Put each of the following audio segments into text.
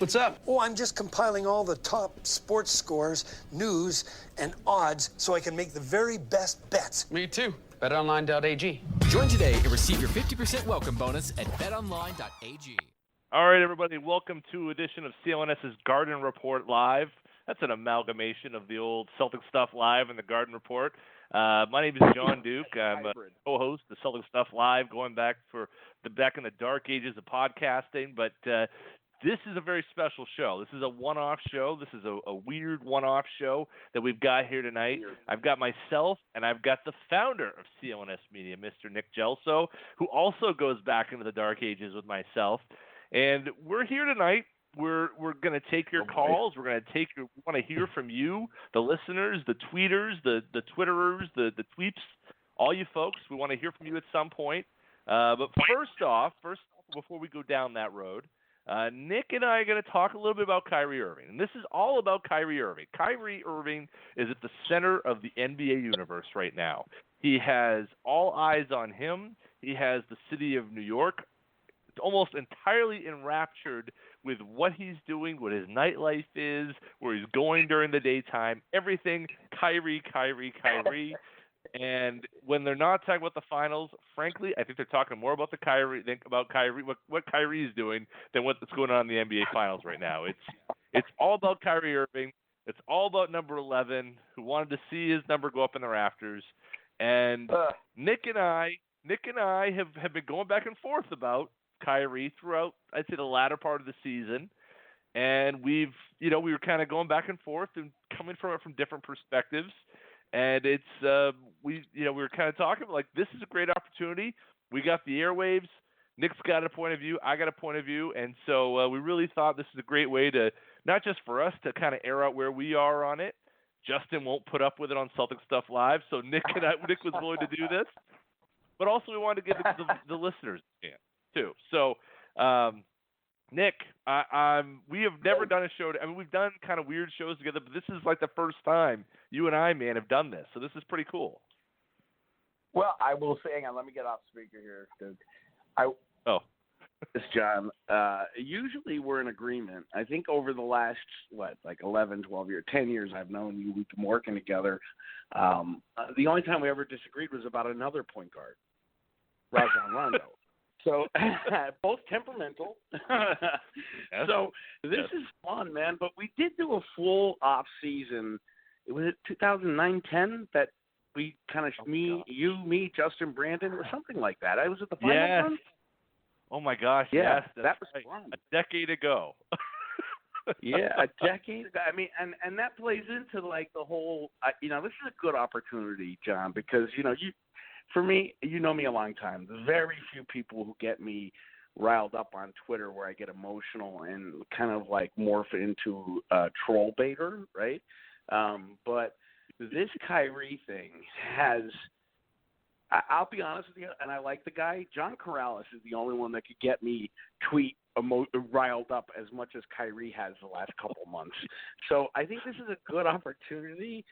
What's up? Oh, I'm just compiling all the top sports scores, news, and odds so I can make the very best bets. Me too. BetOnline.ag. Join today and receive your 50% welcome bonus at betonline.ag. All right, everybody, welcome to edition of CLNS's Garden Report Live. That's an amalgamation of the old Celtic Stuff Live and the Garden Report. My name is John Duke. I'm a co-host of Celtic Stuff Live, going back in the dark ages of podcasting. But this is a very special show. This is a one-off show. This is a weird one-off show that we've got here tonight. I've got myself, and I've got the founder of CLNS Media, Mr. Nick Gelso, who also goes back into the dark ages with myself. And we're here tonight. We're going to take your calls. We're going to we want to hear from you, the listeners, the tweeters, the Twitterers, the tweeps, all you folks. We want to hear from you at some point. But first off, before we go down that road, Nick and I are going to talk a little bit about Kyrie Irving. And this is all about Kyrie Irving. Kyrie Irving is at the center of the NBA universe right now. He has all eyes on him. He has the city of New York almost entirely enraptured with what he's doing, what his nightlife is, where he's going during the daytime, everything Kyrie. And when they're not talking about the finals, frankly, I think they're talking more about what Kyrie is doing than what's going on in the NBA finals right now. It's all about Kyrie Irving. It's all about number 11, who wanted to see his number go up in the rafters. And Nick and I have been going back and forth about Kyrie throughout, I'd say, the latter part of the season, and we were kind of going back and forth and coming from it from different perspectives, and we were kind of talking like, this is a great opportunity. We got the airwaves. Nick's got a point of view. I got a point of view, and so we really thought this is a great way to, not just for us to kind of air out where we are on it. Justin won't put up with it on Celtic Stuff Live, so Nick was willing to do this, but also we wanted to give the listeners a chance too. So, Nick, we have never done a show. We've done kind of weird shows together, but this is like the first time you and I, man, have done this. So this is pretty cool. Well, I will say, hang on, let me get off speaker here, Duke. It's John. Usually we're in agreement. I think over the last, 11, 12 years, 10 years I've known you, we've been working together. The only time we ever disagreed was about another point guard, Rajon Rondo. So both temperamental. Yes. So this is fun, man. But we did do a full off season. It was 2009-10 that we kind of me, Justin, Brandon, or something like that. I was at the final run. Oh my gosh! Yeah, yes, that was right. fun. A decade ago. Yeah, a decade ago. I mean, and that plays into like the whole. This is a good opportunity, John, because for me, you know me a long time. There's very few people who get me riled up on Twitter where I get emotional and kind of like morph into a troll baiter, right? But this Kyrie thing has – I'll be honest with you, and I like the guy. John Corrales is the only one that could get me riled up as much as Kyrie has the last couple months. So I think this is a good opportunity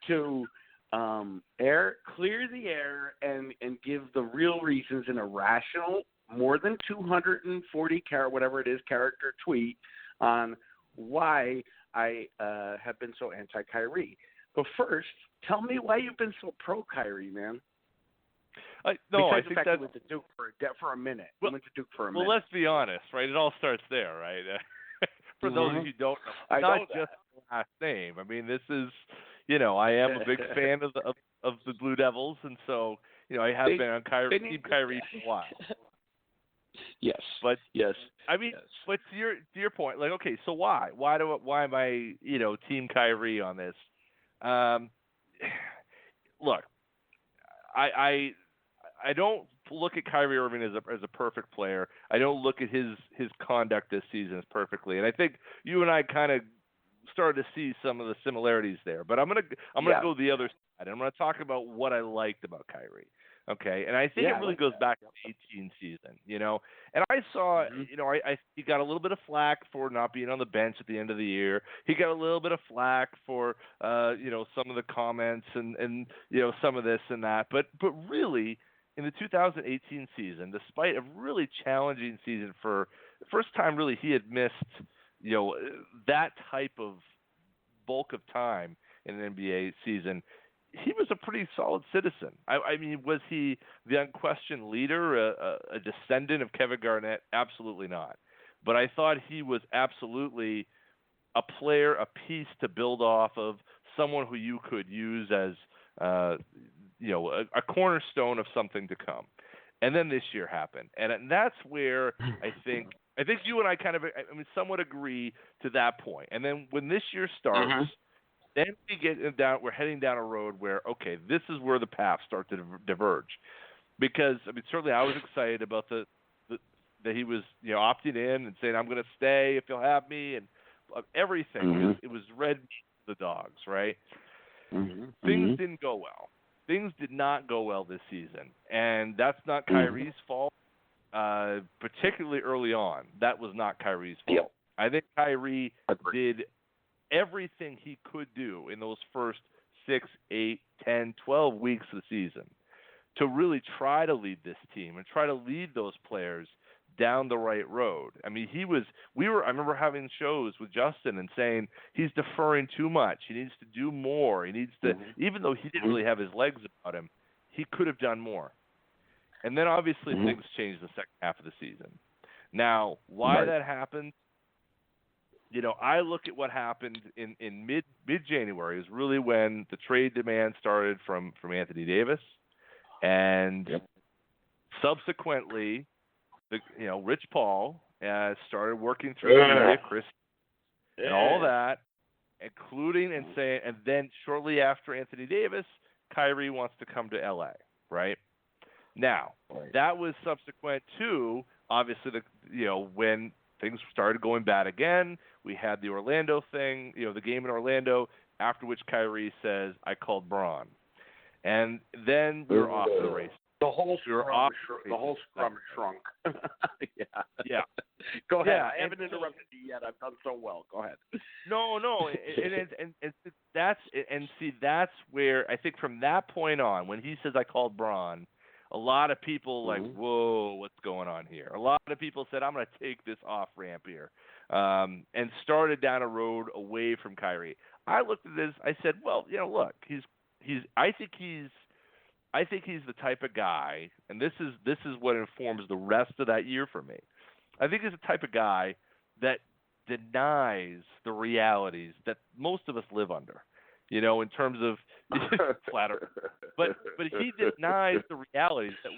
to – clear the air and give the real reasons in a rational, more than 240 whatever it is character tweet on why I have been so anti-Kyrie. But first, tell me why you've been so pro-Kyrie, man. I think that went to Duke for a minute. Well, Well, let's be honest, right? It all starts there, right? For those of you who don't know, not just the last name. I mean, this is. I am a big fan of the Blue Devils, and so I have been on Team Kyrie for a while. Yes, but yes, I mean, but to your point, like, okay, so why am I Team Kyrie on this? Look, I don't look at Kyrie Irving as a perfect player. I don't look at his conduct this season as perfectly, and I think you and I kind of started to see some of the similarities there. But I'm gonna go the other side. I'm gonna talk about what I liked about Kyrie. Okay, and I think it really goes back to the 2018 season, And I saw, he got a little bit of flack for not being on the bench at the end of the year. He got a little bit of flack for, some of the comments and some of this and that. But really, in the 2018 season, despite a really challenging season for the first time, really he had missed that type of bulk of time in an NBA season, he was a pretty solid citizen. I mean, was he the unquestioned leader, a descendant of Kevin Garnett? Absolutely not. But I thought he was absolutely a player, a piece to build off of, someone who you could use as, a cornerstone of something to come. And then this year happened, and that's where I think you and I kind of, somewhat agree to that point. And then when this year starts, then we're heading down a road where, okay, this is where the paths start to diverge. Because, certainly I was excited about that he was, opting in and saying, I'm going to stay if you'll have me, and everything. It was red meat for the dogs, right? Things didn't go well. Things did not go well this season. And that's not Kyrie's fault, particularly early on. That was not Kyrie's fault. Yep. I think Kyrie did everything he could do in those first 6, 8, 10, 12 weeks of the season to really try to lead this team and try to lead those players down the right road. I remember having shows with Justin and saying he's deferring too much. He needs to do more. He needs to, even though he didn't really have his legs about him, he could have done more. And then obviously things changed the second half of the season. Now, why that happened, I look at what happened in mid-January is really when the trade demand started from Anthony Davis, and subsequently, Rich Paul started working through the media, Chris, and all that, including and saying, and then shortly after Anthony Davis, Kyrie wants to come to LA, right? Now, that was subsequent to obviously when things started going bad again. We had the Orlando thing, the game in Orlando, after which Kyrie says, I called Braun. And then we were off to the races. The whole scrum shrunk. Yeah. Go ahead. I haven't interrupted you yet. I've done so well. Go ahead. No. That's where I think from that point on, when he says I called Braun, a lot of people whoa, what's going on here? A lot of people said, I'm going to take this off ramp here, and started down a road away from Kyrie. I looked at this. I said, well, look, I think he's the type of guy, and this is what informs the rest of that year for me. I think he's the type of guy that denies the realities that most of us live under, in terms of flattery. But he denies the realities that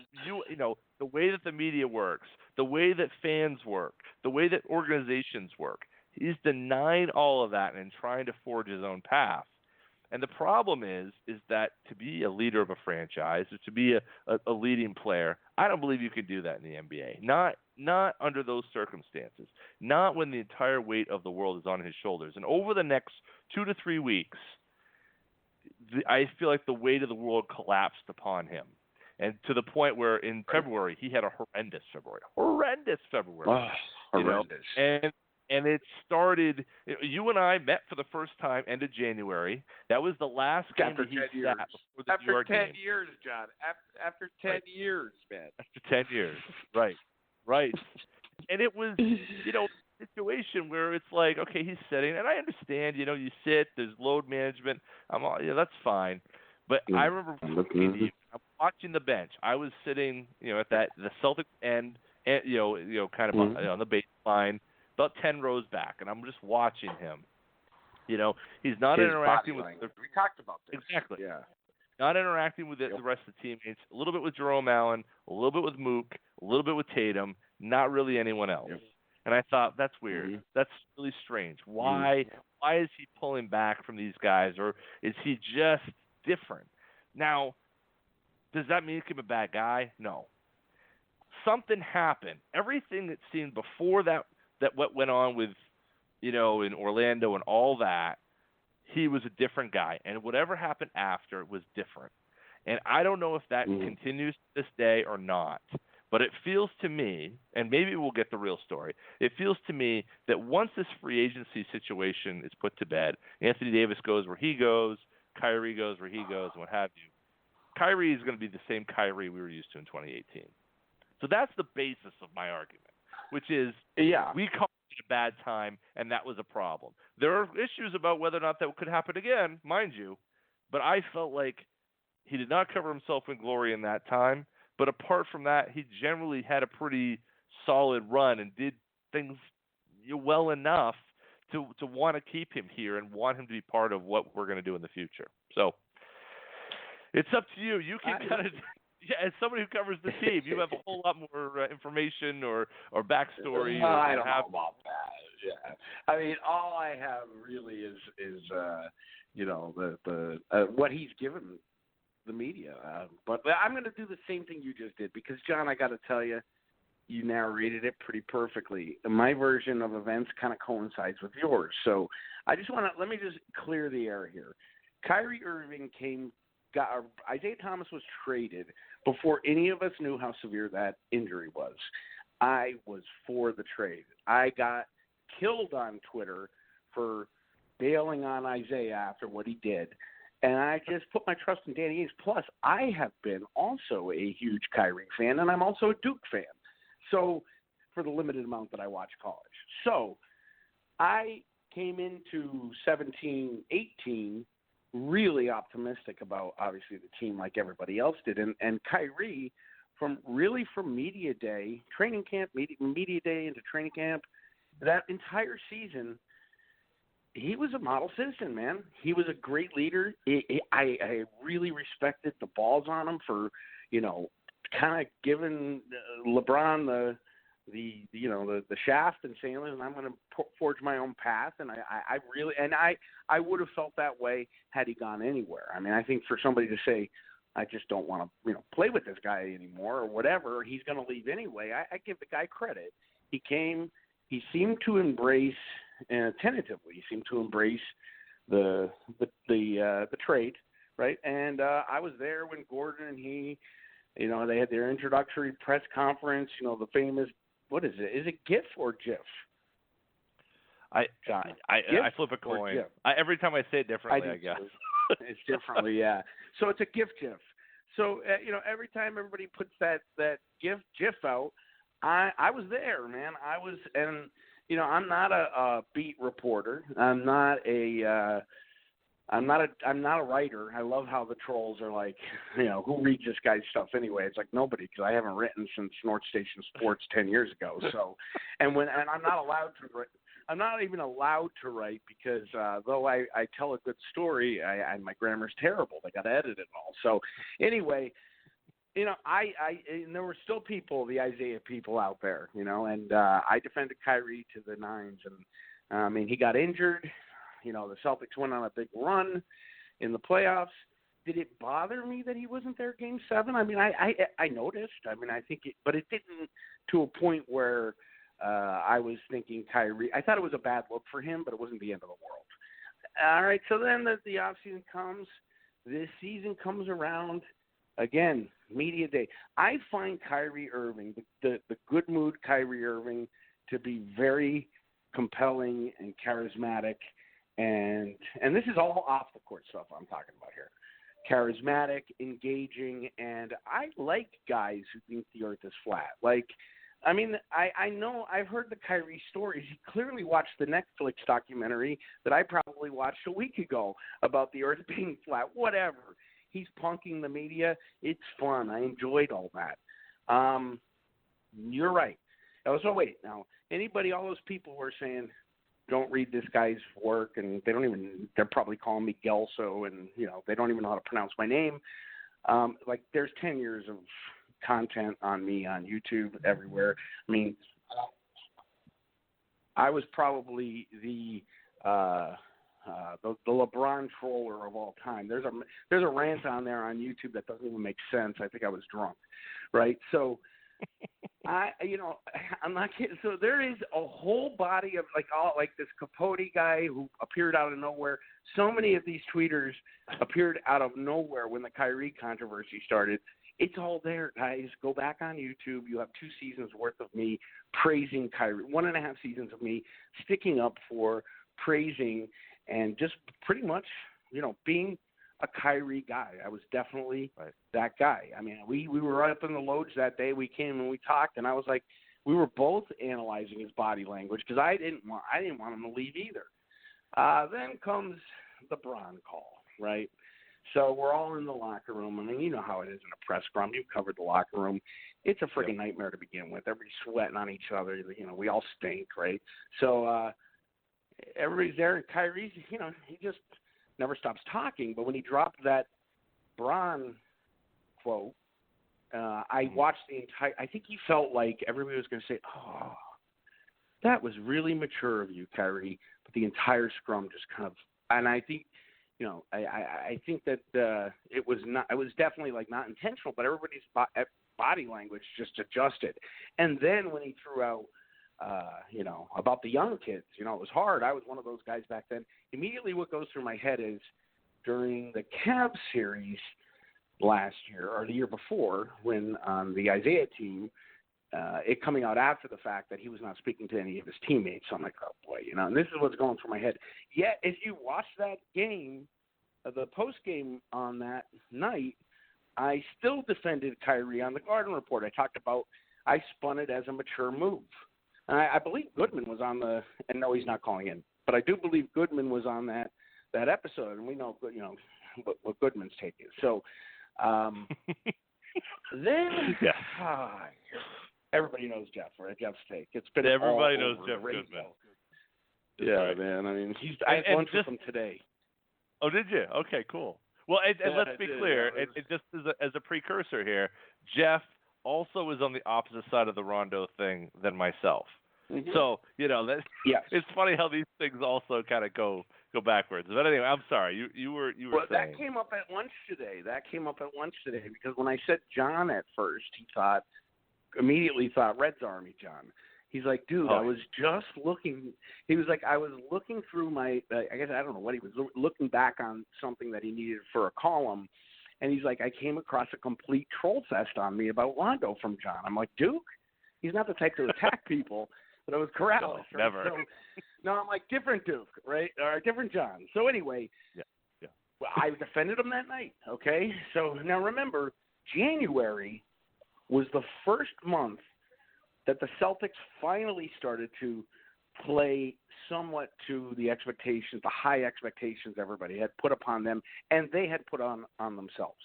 the way that the media works, the way that fans work, the way that organizations work. He's denying all of that and trying to forge his own path. And the problem is that to be a leader of a franchise, or to be a leading player, I don't believe you can do that in the NBA. Not under those circumstances. Not when the entire weight of the world is on his shoulders. And over the next 2 to 3 weeks, I feel like the weight of the world collapsed upon him. And to the point where in February, he had a horrendous February. Horrendous. And it started. You and I met for the first time end of January. That was the last game that he sat before the New York game. After 10 years, John. After 10 years, man. After 10 years, right. And it was, a situation where it's like, okay, he's sitting, and I understand. You sit. There's load management. That's fine. But I remember I'm watching the bench. I was sitting, at the Celtics end, and kind of on the baseline, about 10 rows back, and I'm just watching him. He's not interacting with. We talked about this. Exactly. Yeah. Not interacting with the rest of the teammates. A little bit with Jerome Allen, a little bit with Mook, a little bit with Tatum. Not really anyone else. Yep. And I thought that's weird. That's really strange. Why is he pulling back from these guys, or is he just different? Now, does that make him a bad guy? No. Something happened. Everything that seemed before that what went on with, in Orlando and all that, he was a different guy. And whatever happened after was different. And I don't know if that continues to this day or not. But it feels to me, and maybe we'll get the real story, it feels to me that once this free agency situation is put to bed, Anthony Davis goes where he goes, Kyrie goes where he goes, and what have you, Kyrie is going to be the same Kyrie we were used to in 2018. So that's the basis of my argument. which is Yeah. we called it a bad time, and that was a problem. There are issues about whether or not that could happen again, mind you, but I felt like he did not cover himself in glory in that time. But apart from that, he generally had a pretty solid run and did things well enough to want to keep him here and want him to be part of what we're going to do in the future. So it's up to you. You can kind of, as somebody who covers the team, you have a whole lot more information or backstory. I don't know about that. Yeah, I mean, all I have really is the what he's given the media. But I'm going to do the same thing you just did because, John, I got to tell you, you narrated it pretty perfectly. My version of events kind of coincides with yours. So I just let me just clear the air here. Kyrie Irving Isaiah Thomas was traded before any of us knew how severe that injury was. I was for the trade. I got killed on Twitter for bailing on Isaiah after what he did. And I just put my trust in Danny Ainge. Plus, I have been also a huge Kyrie fan, and I'm also a Duke fan. So, for the limited amount that I watch college. So, I came into 17-18 really optimistic about, obviously, the team like everybody else did. And Kyrie, from media day, training camp, media day into training camp, that entire season, he was a model citizen, man. He was a great leader. I really respected the balls on him for, kind of giving LeBron the shaft and saying, "Listen, I'm going to forge my own path." And I would have felt that way had he gone anywhere. I mean, I think for somebody to say, "I just don't want to, play with this guy anymore," or whatever, he's going to leave anyway. I give the guy credit. He came. He seemed to embrace. Tentatively, he seemed to embrace the trade, right? And I was there when Gordon and he, they had their introductory press conference. The famous, what is it? Is it GIF or GIF? I flip a coin. Every time I say it differently, I guess. It's differently, yeah. So it's a GIF. So every time everybody puts that GIF out, I was there, man. I'm not a beat reporter. I'm not a writer. I love how the trolls are like, who reads this guy's stuff anyway? It's like nobody, because I haven't written since North Station Sports 10 years ago. So, and I'm not allowed to write. I'm not even allowed to write because though I tell a good story, my grammar's terrible. They got to edit it all. So anyway. And there were still people, the Isaiah people out there, and I defended Kyrie to the nines. And, he got injured. The Celtics went on a big run in the playoffs. Did it bother me that he wasn't there Game 7? I mean, I noticed. I mean, I think but it didn't to a point where I was thinking Kyrie. I thought it was a bad look for him, but it wasn't the end of the world. All right, so then the offseason comes. This season comes around. Again, media day. I find Kyrie Irving, the good mood Kyrie Irving, to be very compelling and charismatic, and this is all off the court stuff I'm talking about here. Charismatic, engaging, and I like guys who think the earth is flat. I know I've heard the Kyrie stories. He clearly watched the Netflix documentary that I probably watched a week ago about the earth being flat. Whatever. He's punking the media. It's fun. I enjoyed all that. You're right. So wait, now, all those people who are saying, don't read this guy's work, and they're probably calling me Gelso, and, they don't even know how to pronounce my name. There's 10 years of content on me on YouTube everywhere. I mean, I was probably the LeBron troller of all time. There's a rant on there on YouTube that doesn't even make sense. I think I was drunk, right? So I'm not kidding. So there is a whole body of this Capote guy who appeared out of nowhere. So many of these tweeters appeared out of nowhere when the Kyrie controversy started. It's all there, guys. Go back on YouTube. You have 2 seasons worth of me praising Kyrie, 1.5 seasons of me sticking up for, praising, and just pretty much, being a Kyrie guy. I was definitely that guy. I mean, we were up in the Lodge that day. We came and we talked, and I was like, we were both analyzing his body language because I didn't want him to leave either. Then comes the Braun call, right? So we're all in the locker room. I mean, you know how it is in a press scrum. You've covered the locker room. It's a friggin' nightmare to begin with. Everybody's sweating on each other. You know, we all stink, right? So everybody's there, and Kyrie's, you know, he just never stops talking. But when he dropped that Braun quote, I watched the entire – I think he felt like everybody was going to say, oh, that was really mature of you, Kyrie. But the entire scrum just kind of – and I think – you know, I think that it was definitely like not intentional, but everybody's body language just adjusted. And then when he threw out, you know, about the young kids, you know, it was hard. I was one of those guys back then. Immediately what goes through my head is during the Cavs series last year or the year before when the Isaiah team, it coming out after the fact that he was not speaking to any of his teammates. So I'm like, oh boy, you know, and this is what's going through my head. Yet, if you watch that game, the post game on that night, I still defended Kyrie on the Garden Report. I spun it as a mature move. And I believe Goodman was on and no, he's not calling in, but I do believe Goodman was on that episode, and we know, you know, what Goodman's take is. So, then, everybody knows Jeff, right? Jeff's take. It's been everybody all knows over Jeff radio. Goodman. Yeah, right. man. I mean, I had lunch with him today. Oh, did you? Okay, cool. Well, and let's be clear. Yeah, it just as a precursor here, Jeff also is on the opposite side of the Rondo thing than myself. Mm-hmm. So, you know, it's funny how these things also kind of go backwards. But anyway, I'm sorry. You were saying. That came up at lunch today. Because when I said John at first, he immediately thought Red's Army John. He's like, dude, I was just looking. He was like, I was looking through my, I guess I don't know what he was looking back on something that he needed for a column. And he's like, I came across a complete troll fest on me about Rondo from John. I'm like, Duke? He's not the type to attack people, but it was Corrales. No, right? never. So, no, I'm like, different Duke, right? Or different John. So anyway, I defended him that night, okay? So now remember, January was the first month that the Celtics finally started to play somewhat to the expectations, the high expectations everybody had put upon them, and they had put on themselves.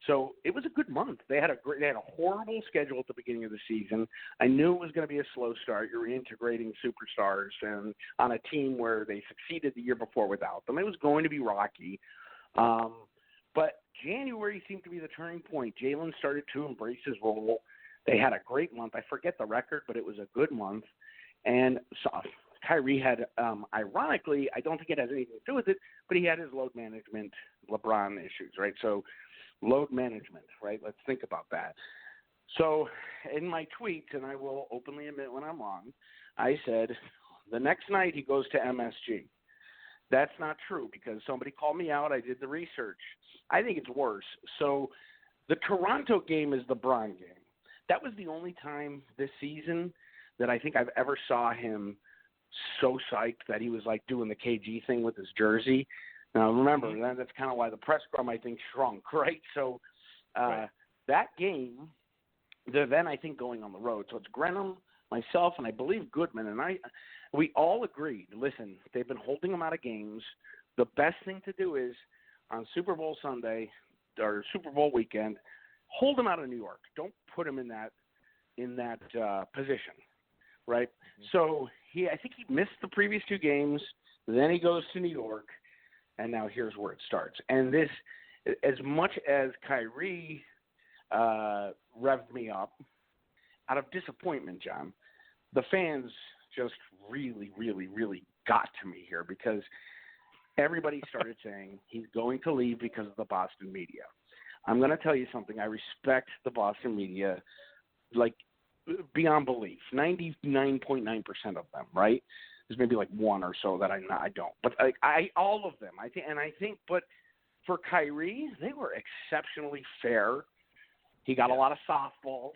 So it was a good month. They had a horrible schedule at the beginning of the season. I knew it was going to be a slow start. You're reintegrating superstars and on a team where they succeeded the year before without them. It was going to be rocky. But January seemed to be the turning point. Jalen started to embrace his role. They had a great month. I forget the record, but it was a good month. And so Kyrie had, ironically, I don't think it has anything to do with it, but he had his load management, LeBron issues, right? So load management, right? Let's think about that. So in my tweets, and I will openly admit when I'm wrong, I said the next night he goes to MSG. That's not true because somebody called me out. I did the research. I think it's worse. So the Toronto game is the Bron game. That was the only time this season that I think I've ever saw him so psyched that he was like doing the KG thing with his jersey. Now remember, that's kind of why the press scrum I think shrunk, right? So that game, then I think going on the road. So it's Grenham, myself, and I believe Goodman, and we all agreed. Listen, they've been holding him out of games. The best thing to do is on Super Bowl Sunday or Super Bowl weekend, hold him out of New York. Don't put him in that position, right? Mm-hmm. So I think he missed the previous two games. Then he goes to New York, and now here's where it starts. And this, as much as Kyrie revved me up, out of disappointment, John, the fans just really, really, really got to me here because everybody started saying he's going to leave because of the Boston media. I'm going to tell you something. I respect the Boston media, like, beyond belief. 99.9% of them, right? There's maybe like one or so that I don't. But all of them. I think, but for Kyrie, they were exceptionally fair. He got a lot of softballs.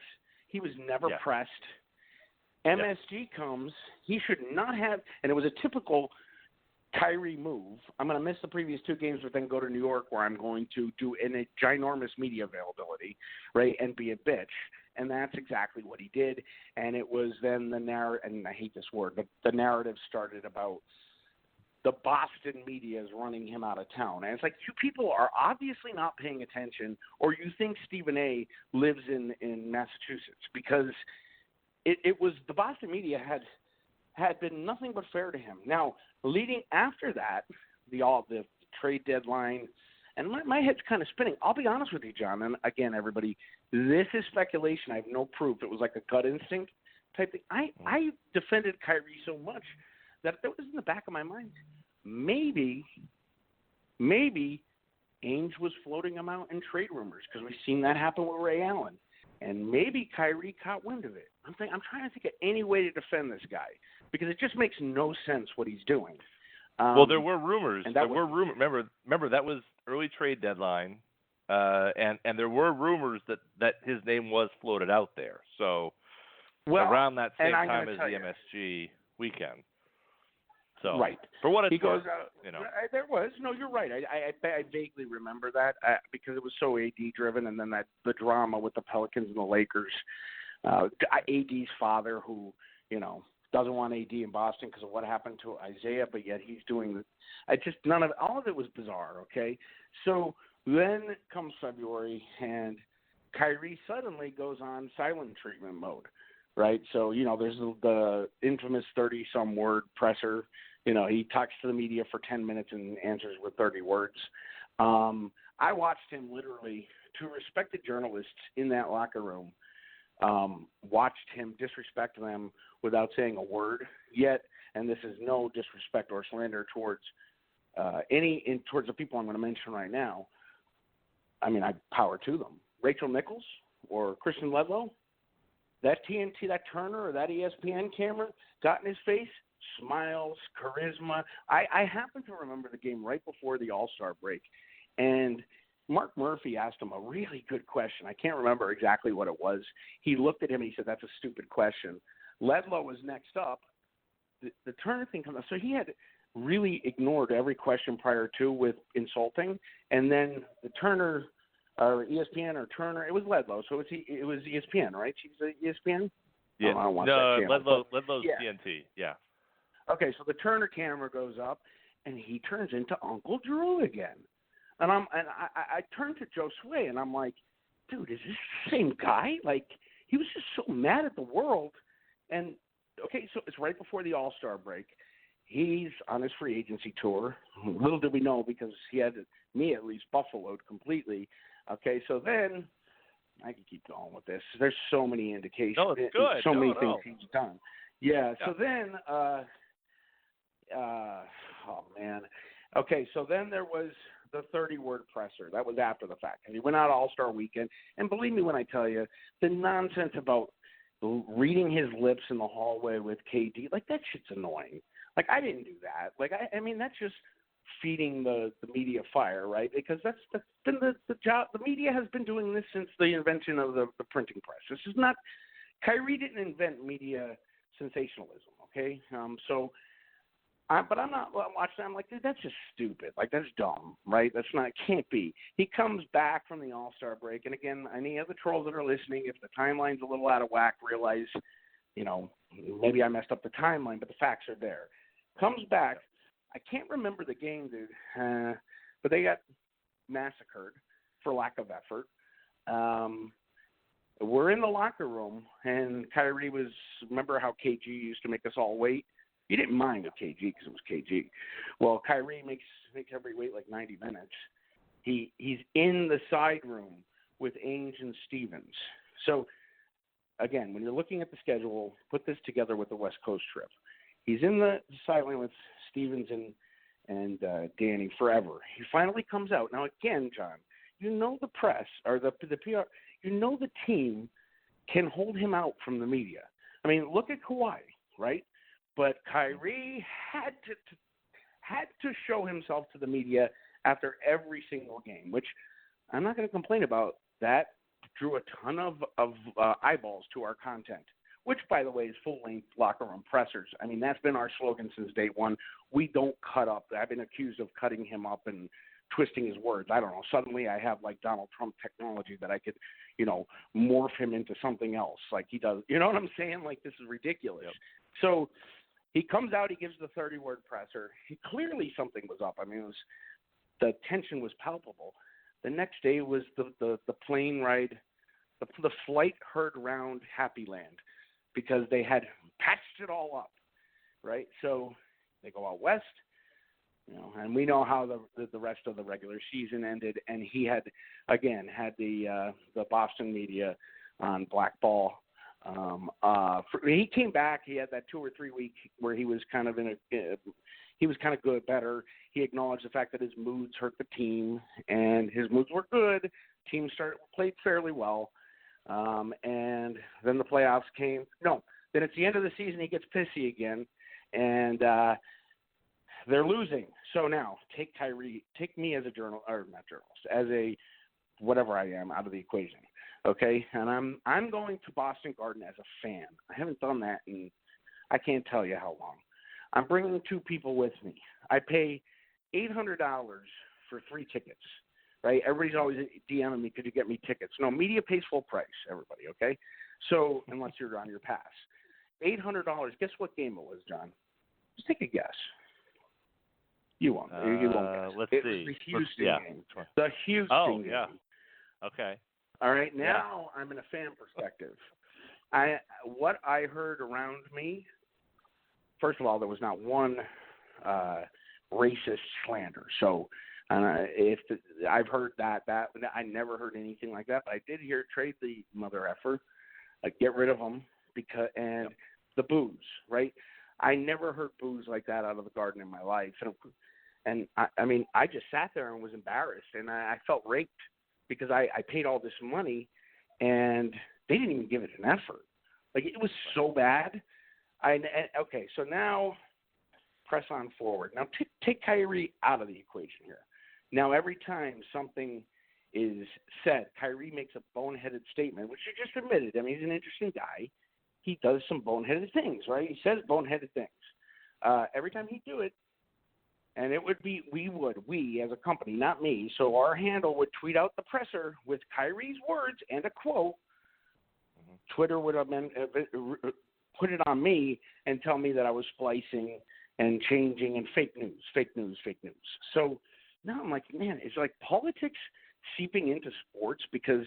He was never pressed. MSG comes. He should not have, and it was a typical Kyrie move. I'm going to miss the previous 2 games, but then go to New York where I'm going to do a ginormous media availability, right, and be a bitch. And that's exactly what he did. And it was then the narrative, and I hate this word, but the narrative started about the Boston media is running him out of town. And it's like, you people are obviously not paying attention, or you think Stephen A. lives in Massachusetts, because it was the Boston media had been nothing but fair to him. Now, leading after that, the trade deadline, and my head's kind of spinning. I'll be honest with you, John, and again, everybody, this is speculation. I have no proof. It was like a gut instinct type thing. I defended Kyrie so much that it was in the back of my mind. Maybe Ainge was floating him out in trade rumors, because we've seen that happen with Ray Allen. And maybe Kyrie caught wind of it. I'm trying to think of any way to defend this guy, because it just makes no sense what he's doing. Well, there were rumors. Remember, that was early trade deadline, and there were rumors that his name was floated out there. So around that same time as the MSG weekend. So right. For what it's he goes worth, there was. No, you're right. I vaguely remember that because it was so AD driven, and then the drama with the Pelicans and the Lakers. AD's father, who doesn't want AD in Boston because of what happened to Isaiah, but yet he's doing all of it was bizarre. Okay, so then comes February, and Kyrie suddenly goes on silent treatment mode. Right, so there's the infamous 30-some word presser. He talks to the media for 10 minutes and answers with 30 words. I watched him literally, 2 respected journalists in that locker room, watched him disrespect them without saying a word yet. And this is no disrespect or slander towards towards the people I'm going to mention right now. I mean, I power to them. Rachel Nichols or Kristen Ledlow. That TNT, that Turner, or that ESPN camera got in his face, smiles, charisma. I happen to remember the game right before the All-Star break, and Mark Murphy asked him a really good question. I can't remember exactly what it was. He looked at him and he said, "That's a stupid question." Ledlow was next up. The Turner thing comes up. So he had really ignored every question prior to with insulting, and then the Turner – or ESPN or Turner. It was Ledlow, so it was ESPN, right? She's ESPN? Yeah. I don't want that channel. Ledlow's TNT, yeah. Okay, so the Turner camera goes up, and he turns into Uncle Drew again. And I turned to Joe Sway, and I'm like, dude, is this the same guy? Like, he was just so mad at the world. And, okay, so it's right before the All-Star break. He's on his free agency tour. Little did we know, because he had me at least buffaloed completely. Okay, so then I can keep going with this. There's so many indications. No, it's good. So many things he's done. Yeah. So then, oh man. Okay, so then there was the 30-word presser. That was after the fact. And he went out All-Star Weekend. And believe me when I tell you, the nonsense about reading his lips in the hallway with KD, like, that shit's annoying. Like, I didn't do that. Like, I mean, that's just feeding the media fire, right? Because that's been the job. The media has been doing this since the invention of the printing press. This is not – Kyrie didn't invent media sensationalism, okay? But I'm not watching. I'm like, dude, that's just stupid. Like, that's dumb, right? That's not – can't be. He comes back from the All-Star break, and again, any of the trolls that are listening, if the timeline's a little out of whack, realize, maybe I messed up the timeline, but the facts are there. Comes back. I can't remember the game, dude, but they got massacred for lack of effort. We're in the locker room, and Kyrie was – remember how KG used to make us all wait? He didn't mind with KG because it was KG. Well, Kyrie makes everybody wait like 90 minutes. He's in the side room with Ainge and Stevens. So, again, when you're looking at the schedule, put this together with the West Coast trip. He's in the sideline with Stevens and Danny forever. He finally comes out. Now, again, John, the press or the PR, the team can hold him out from the media. I mean, look at Kawhi, right? But Kyrie had to show himself to the media after every single game, which I'm not going to complain about. That drew a ton of eyeballs to our content. which, by the way, is full-length locker room pressers. I mean, that's been our slogan since day one. We don't cut up. I've been accused of cutting him up and twisting his words. I don't know. Suddenly I have like Donald Trump technology that I could, morph him into something else like he does. You know what I'm saying? Like, this is ridiculous. Yep. So he comes out, he gives the 30-word presser. Clearly something was up. I mean, the tension was palpable. The next day was the plane ride, the flight heard around Happy Land because they had patched it all up, right? So they go out west, and we know how the rest of the regular season ended. And he had the Boston media on blackball. He came back. He had that 2 or 3 week where he was kind of he was kind of good, better. He acknowledged the fact that his moods hurt the team, and his moods were good. Team played fairly well, and then the playoffs came. No, then at the end of the season he gets pissy again, and they're losing. So now take me as a as a whatever I am out of the equation. Okay, and I'm going to Boston Garden as a fan. I haven't done that in I can't tell you how long. I'm bringing 2 people with me. I pay $800 for 3 tickets, right? Everybody's always DMing me, could you get me tickets? No, media pays full price, everybody, okay? So unless you're on your pass. $800, guess what game it was, John? Just take a guess. You won't. You won't guess. Let's it see. Was the Houston game. Yeah. The Houston game. Yeah. Okay. All right, now I'm in a fan perspective. What I heard around me, first of all, there was not one racist slander. So I've heard that I never heard anything like that, but I did hear trade the mother effer, get rid of them and the boos, right? I never heard boos like that out of the Garden in my life, and I mean I just sat there and was embarrassed, and I felt raped. Because I paid all this money, and they didn't even give it an effort. Like, it was so bad. Okay, so now press on forward. Now take Kyrie out of the equation here. Now every time something is said, Kyrie makes a boneheaded statement, which you just admitted. I mean, he's an interesting guy. He does some boneheaded things, right? He says boneheaded things. Every time he'd do it, and it would be, we as a company, not me. So our handle would tweet out the presser with Kyrie's words and a quote. Twitter would have put it on me and tell me that I was splicing and changing and fake news. So now I'm like, man, it's like politics seeping into sports because,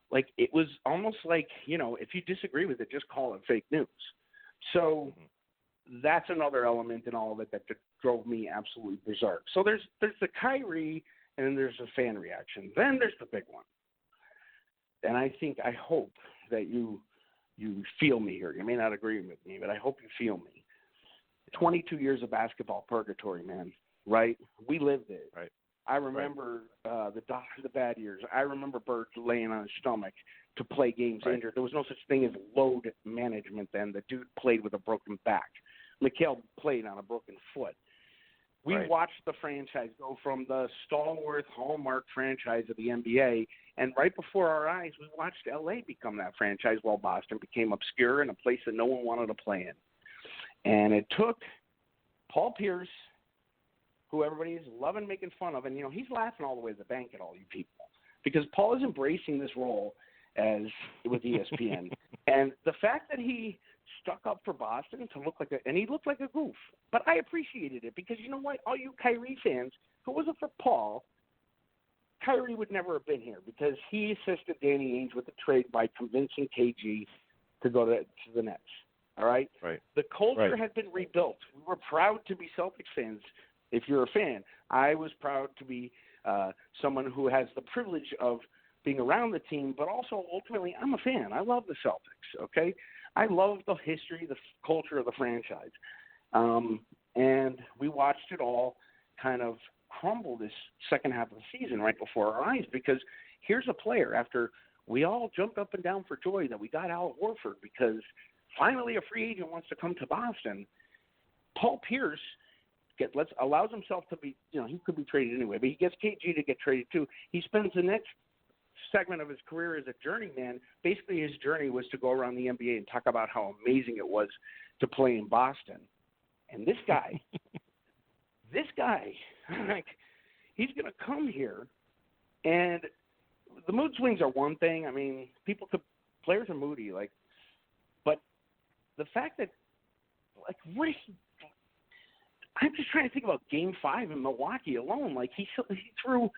like, it was almost like, if you disagree with it, just call it fake news. So that's another element in all of it that drove me absolutely berserk. So there's the Kyrie, and then there's the fan reaction. Then there's the big one. And I hope that you feel me here. You may not agree with me, but I hope you feel me. 22 years of basketball purgatory, man, right? We lived it. Right. I remember the bad years. I remember Bird laying on his stomach to play games injured. There was no such thing as load management then. The dude played with a broken back. Mikhail played on a broken foot. We watched the franchise go from the stalwart hallmark franchise of the NBA, and right before our eyes, we watched LA become that franchise while Boston became obscure and a place that no one wanted to play in. And it took Paul Pierce, who everybody's loving making fun of, and he's laughing all the way to the bank at all you people because Paul is embracing this role as with ESPN, and the fact that he stuck up for Boston to look like and he looked like a goof, but I appreciated it because you know what, all you Kyrie fans, if it wasn't for Paul, Kyrie would never have been here because he assisted Danny Ainge with the trade by convincing KG to go to the Nets. All right? Right. The culture had been rebuilt. We were proud to be Celtics fans. If you're a fan, I was proud to be someone who has the privilege of being around the team, but also ultimately I'm a fan. I love the Celtics, okay? I love the history, the culture of the franchise. And we watched it all kind of crumble this second half of the season right before our eyes because here's a player after we all jumped up and down for joy that we got Al Horford because finally a free agent wants to come to Boston. Paul Pierce allows himself to be, he could be traded anyway, but he gets KG to get traded too. He spends the next segment of his career as a journeyman, basically his journey was to go around the NBA and talk about how amazing it was to play in Boston. And this guy, like, he's going to come here, and the mood swings are one thing. I mean, players are moody, like, but the fact that, like, I'm just trying to think about Game 5 in Milwaukee alone. Like, he threw.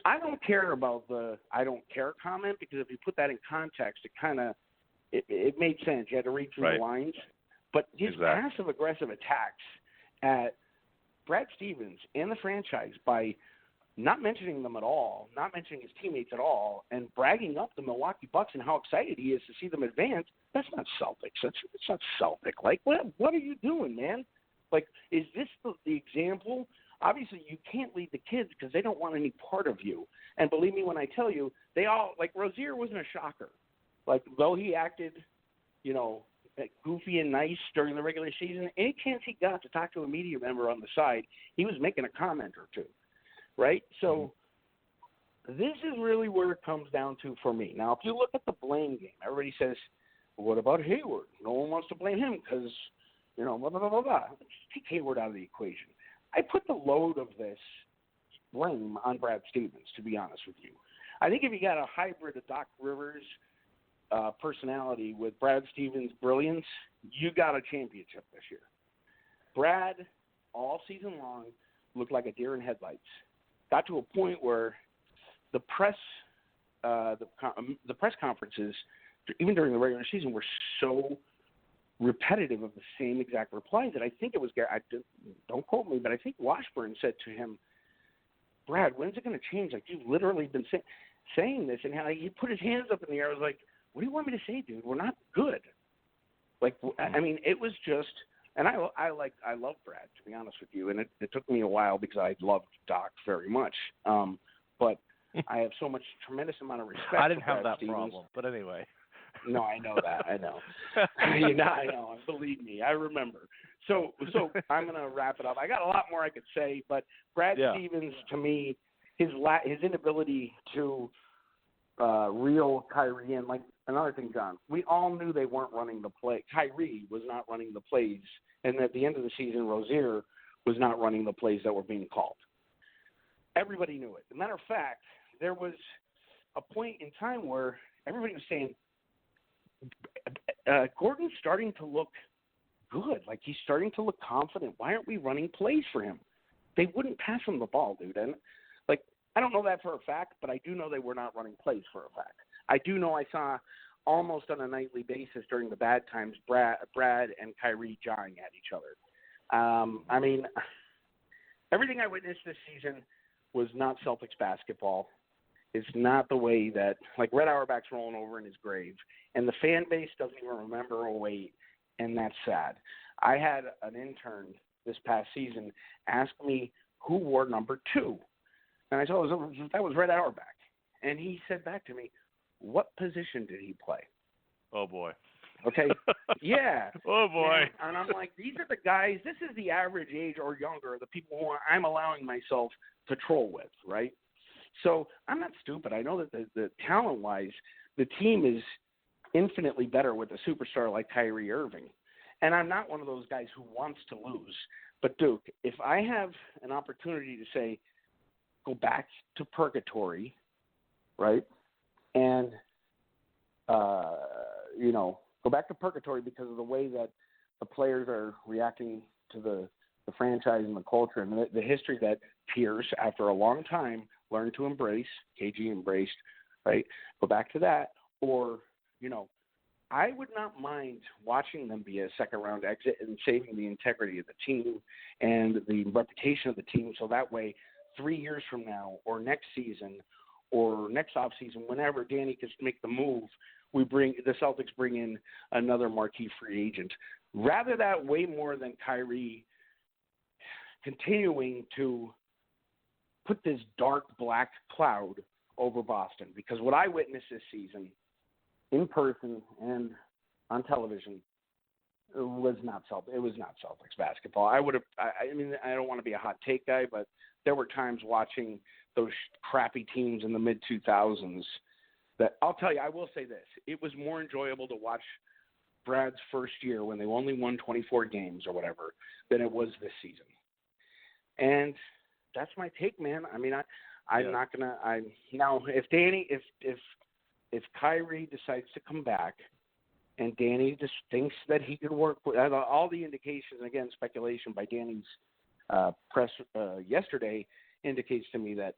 I don't care about the "I don't care" comment, because if you put that in context, it made sense. You had to read through the lines. But his passive-aggressive attacks at Brad Stevens and the franchise by not mentioning them at all, not mentioning his teammates at all, and bragging up the Milwaukee Bucks and how excited he is to see them advance, that's not Celtics. That's not Celtic. Like, what are you doing, man? Like, is this the example? Obviously, you can't lead the kids because they don't want any part of you. And believe me when I tell you, they all, like, Rozier wasn't a shocker. Like, though he acted, goofy and nice during the regular season, any chance he got to talk to a media member on the side, he was making a comment or two, right? So this is really where it comes down to for me. Now, if you look at the blame game, everybody says, well, what about Hayward? No one wants to blame him because, blah, blah, blah, blah, blah. Let's take Hayward out of the equation. I put the load of this blame on Brad Stevens, to be honest with you. I think if you got a hybrid of Doc Rivers personality with Brad Stevens' brilliance, you got a championship this year. Brad, all season long, looked like a deer in headlights. Got to a point where the press conferences, even during the regular season, were so repetitive of the same exact replies that I think it was don't quote me, but I think Washburn said to him, Brad, when's it going to change? Like, you've literally been saying this, and he put his hands up in the air. I was like, what do you want me to say, dude? We're not good. Like, I mean, it was just, and I love Brad, to be honest with you, and it took me a while because I loved Doc very much. But I have tremendous amount of respect. I didn't for have Brad that Stevens. problem, but anyway. No, I know that. I know. I know. Believe me, I remember. So I'm going to wrap it up. I got a lot more I could say, but Brad Stevens, to me, his inability to reel Kyrie in. Like, another thing, John, we all knew they weren't running the play. Kyrie was not running the plays, and at the end of the season, Rozier was not running the plays that were being called. Everybody knew it. As a matter of fact, there was a point in time where everybody was saying, Gordon's starting to look good. Like, he's starting to look confident. Why aren't we running plays for him? They wouldn't pass him the ball, dude. And, like, I don't know that for a fact, but I do know they were not running plays for a fact. I do know I saw almost on a nightly basis during the bad times Brad and Kyrie jawing at each other. I mean, everything I witnessed this season was not Celtics basketball. It's not the way that, like, Red Auerbach's rolling over in his grave, and the fan base doesn't even remember 08, and that's sad. I had an intern this past season ask me who wore number 2, and I told him that was Red Auerbach, and he said back to me, what position did he play? Oh, boy. Okay. Yeah. Oh, boy. And I'm like, these are the guys, this is the average age or younger, the people who I'm allowing myself to troll with, right? So I'm not stupid. I know that the talent-wise, the team is infinitely better with a superstar like Kyrie Irving. And I'm not one of those guys who wants to lose. But, Duke, if I have an opportunity to say, go back to purgatory, right, and, go back to purgatory because of the way that the players are reacting to the franchise and the culture and the history that Pierce, after a long time, learned to embrace, KG embraced, right? Go back to that. Or, I would not mind watching them be a second-round exit and saving the integrity of the team and the reputation of the team so that way 3 years from now or next season or next offseason, whenever Danny can make the move, the Celtics bring in another marquee free agent. Rather that way more than Kyrie continuing to put this dark black cloud over Boston. Because what I witnessed this season in person and on television, was not Celtics. It was not Celtics basketball. I would have. I mean, I don't want to be a hot take guy, but there were times watching those crappy teams in the mid 2000s that I'll tell you. I will say this: it was more enjoyable to watch Brad's first year when they only won 24 games or whatever than it was this season. And that's my take, man. I mean, I'm not gonna. Now if Kyrie decides to come back. And Danny just thinks that he could work with all the indications, and again, speculation by Danny's press yesterday indicates to me that,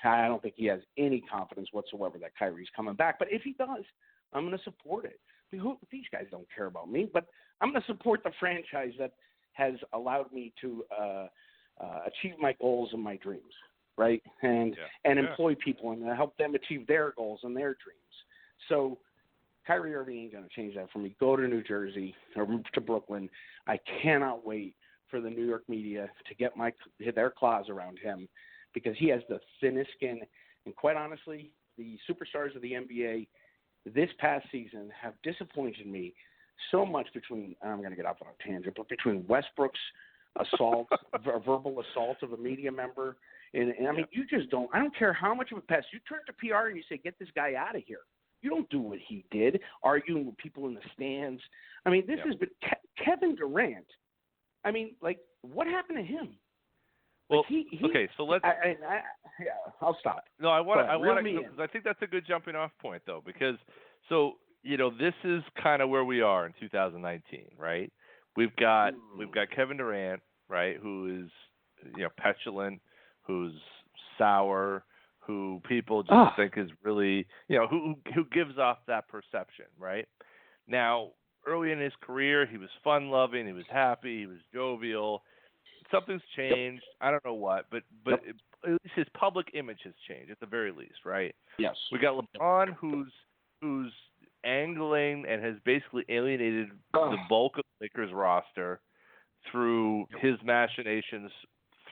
I don't think he has any confidence whatsoever that Kyrie's coming back. But if he does, I'm going to support it. These guys don't care about me, but I'm going to support the franchise that has allowed me to achieve my goals and my dreams, right? And employ people and help them achieve their goals and their dreams. So Kyrie Irving ain't going to change that for me. Go to New Jersey or to Brooklyn. I cannot wait for the New York media to get their claws around him because he has the thinnest skin. And quite honestly, the superstars of the NBA this past season have disappointed me so much between – I'm going to get off on a tangent, but between Westbrook's assault, verbal assault of a media member. And I mean, you just don't – I don't care how much of a pest. You turn to PR and you say, get this guy out of here. You don't do what he did, arguing with people in the stands. I mean, this has been Kevin Durant. I mean, like, what happened to him? Well, like okay, so let's. I'll stop. No, I want to, because I think that's a good jumping off point, though, because this is kind of where we are in 2019, right? We've got Kevin Durant, right, who is petulant, who's sour, who people just think is really, who gives off that perception, right? Now, early in his career, he was fun-loving, he was happy, he was jovial. Something's changed. I don't know what, but at least his public image has changed at the very least, right? Yes. We got LeBron, who's angling and has basically alienated the bulk of the Lakers roster through his machinations